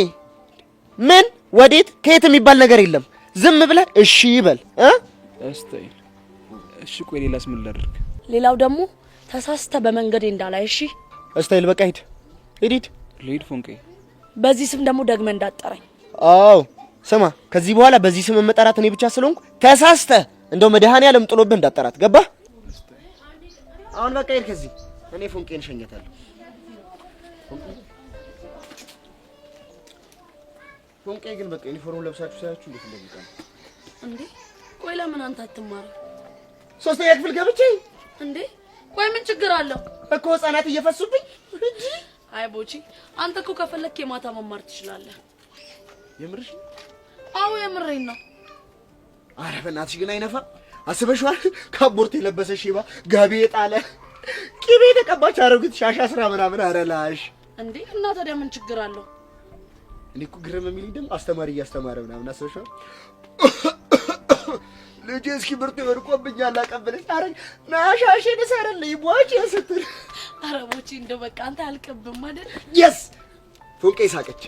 ምን ወዴት ከየት የሚባል ነገር የለም። ዝም ብለህ እሺ ይበል። ስታይል እሺ። ቆይ ሌላስ ምን ላድርግ? ሌላው ደግሞ ተሳስተ በመንገዴ እንዳላይ እሺ እስታይል በቃ ሂድ ሂድ ልሂድ ፎንቄ በዚህ ስም ደግሞ ደግመ እንዳጠረኝ አዎ ስማ ከዚህ በኋላ በዚህ ስም መጠራት እኔ ብቻ ስለሆንኩ ተሳስተ እንደው መድኃኔዓለም ጥሎብህ እንዳጠራት ገባ አሁን በቃ ሂድ ከዚህ እኔ ፎንቄን ሸኘታለሁ ፎንቄ ግን በቃ ዩኒፎርም ለብሳችሁ ሳያችሁ እንዴት እንደሚቀር እንዴ ቆይ ለምን አንተ አትማር ሶስተኛ ክፍል ገብቼ እንዴ ቆይ ምን ችግር አለው እኮ ህፃናት እየፈሱብኝ እንጂ አይ ቦቺ አንተ እኮ ከፈለክ የማታ መማር ትችላለህ የምርሽ አዎ የምሬን ነው አረ በእናትሽ ግን አይነፋ አስበሽዋል ካቦርት የለበሰ ሺባ ጋቢ የጣለ ቂቤ የተቀባች አሮጊት ሻሻ ስራ ምናምን አረላሽ እንዴ እና ታዲያ ምን ችግር አለው እኔ እኮ ግርም የሚልኝ ደግሞ አስተማሪ እያስተማረ ምናምን አስበሽዋል ልጅ እስኪ ብርቱ ወርቆብኛል አቀበለች አረ ናሻሽን ሰረልኝ ቦቼ ስትል አረ ቦቼ እንደው በቃ አንተ አልቀብም አይደል የስ ፎንቄ ሳቀች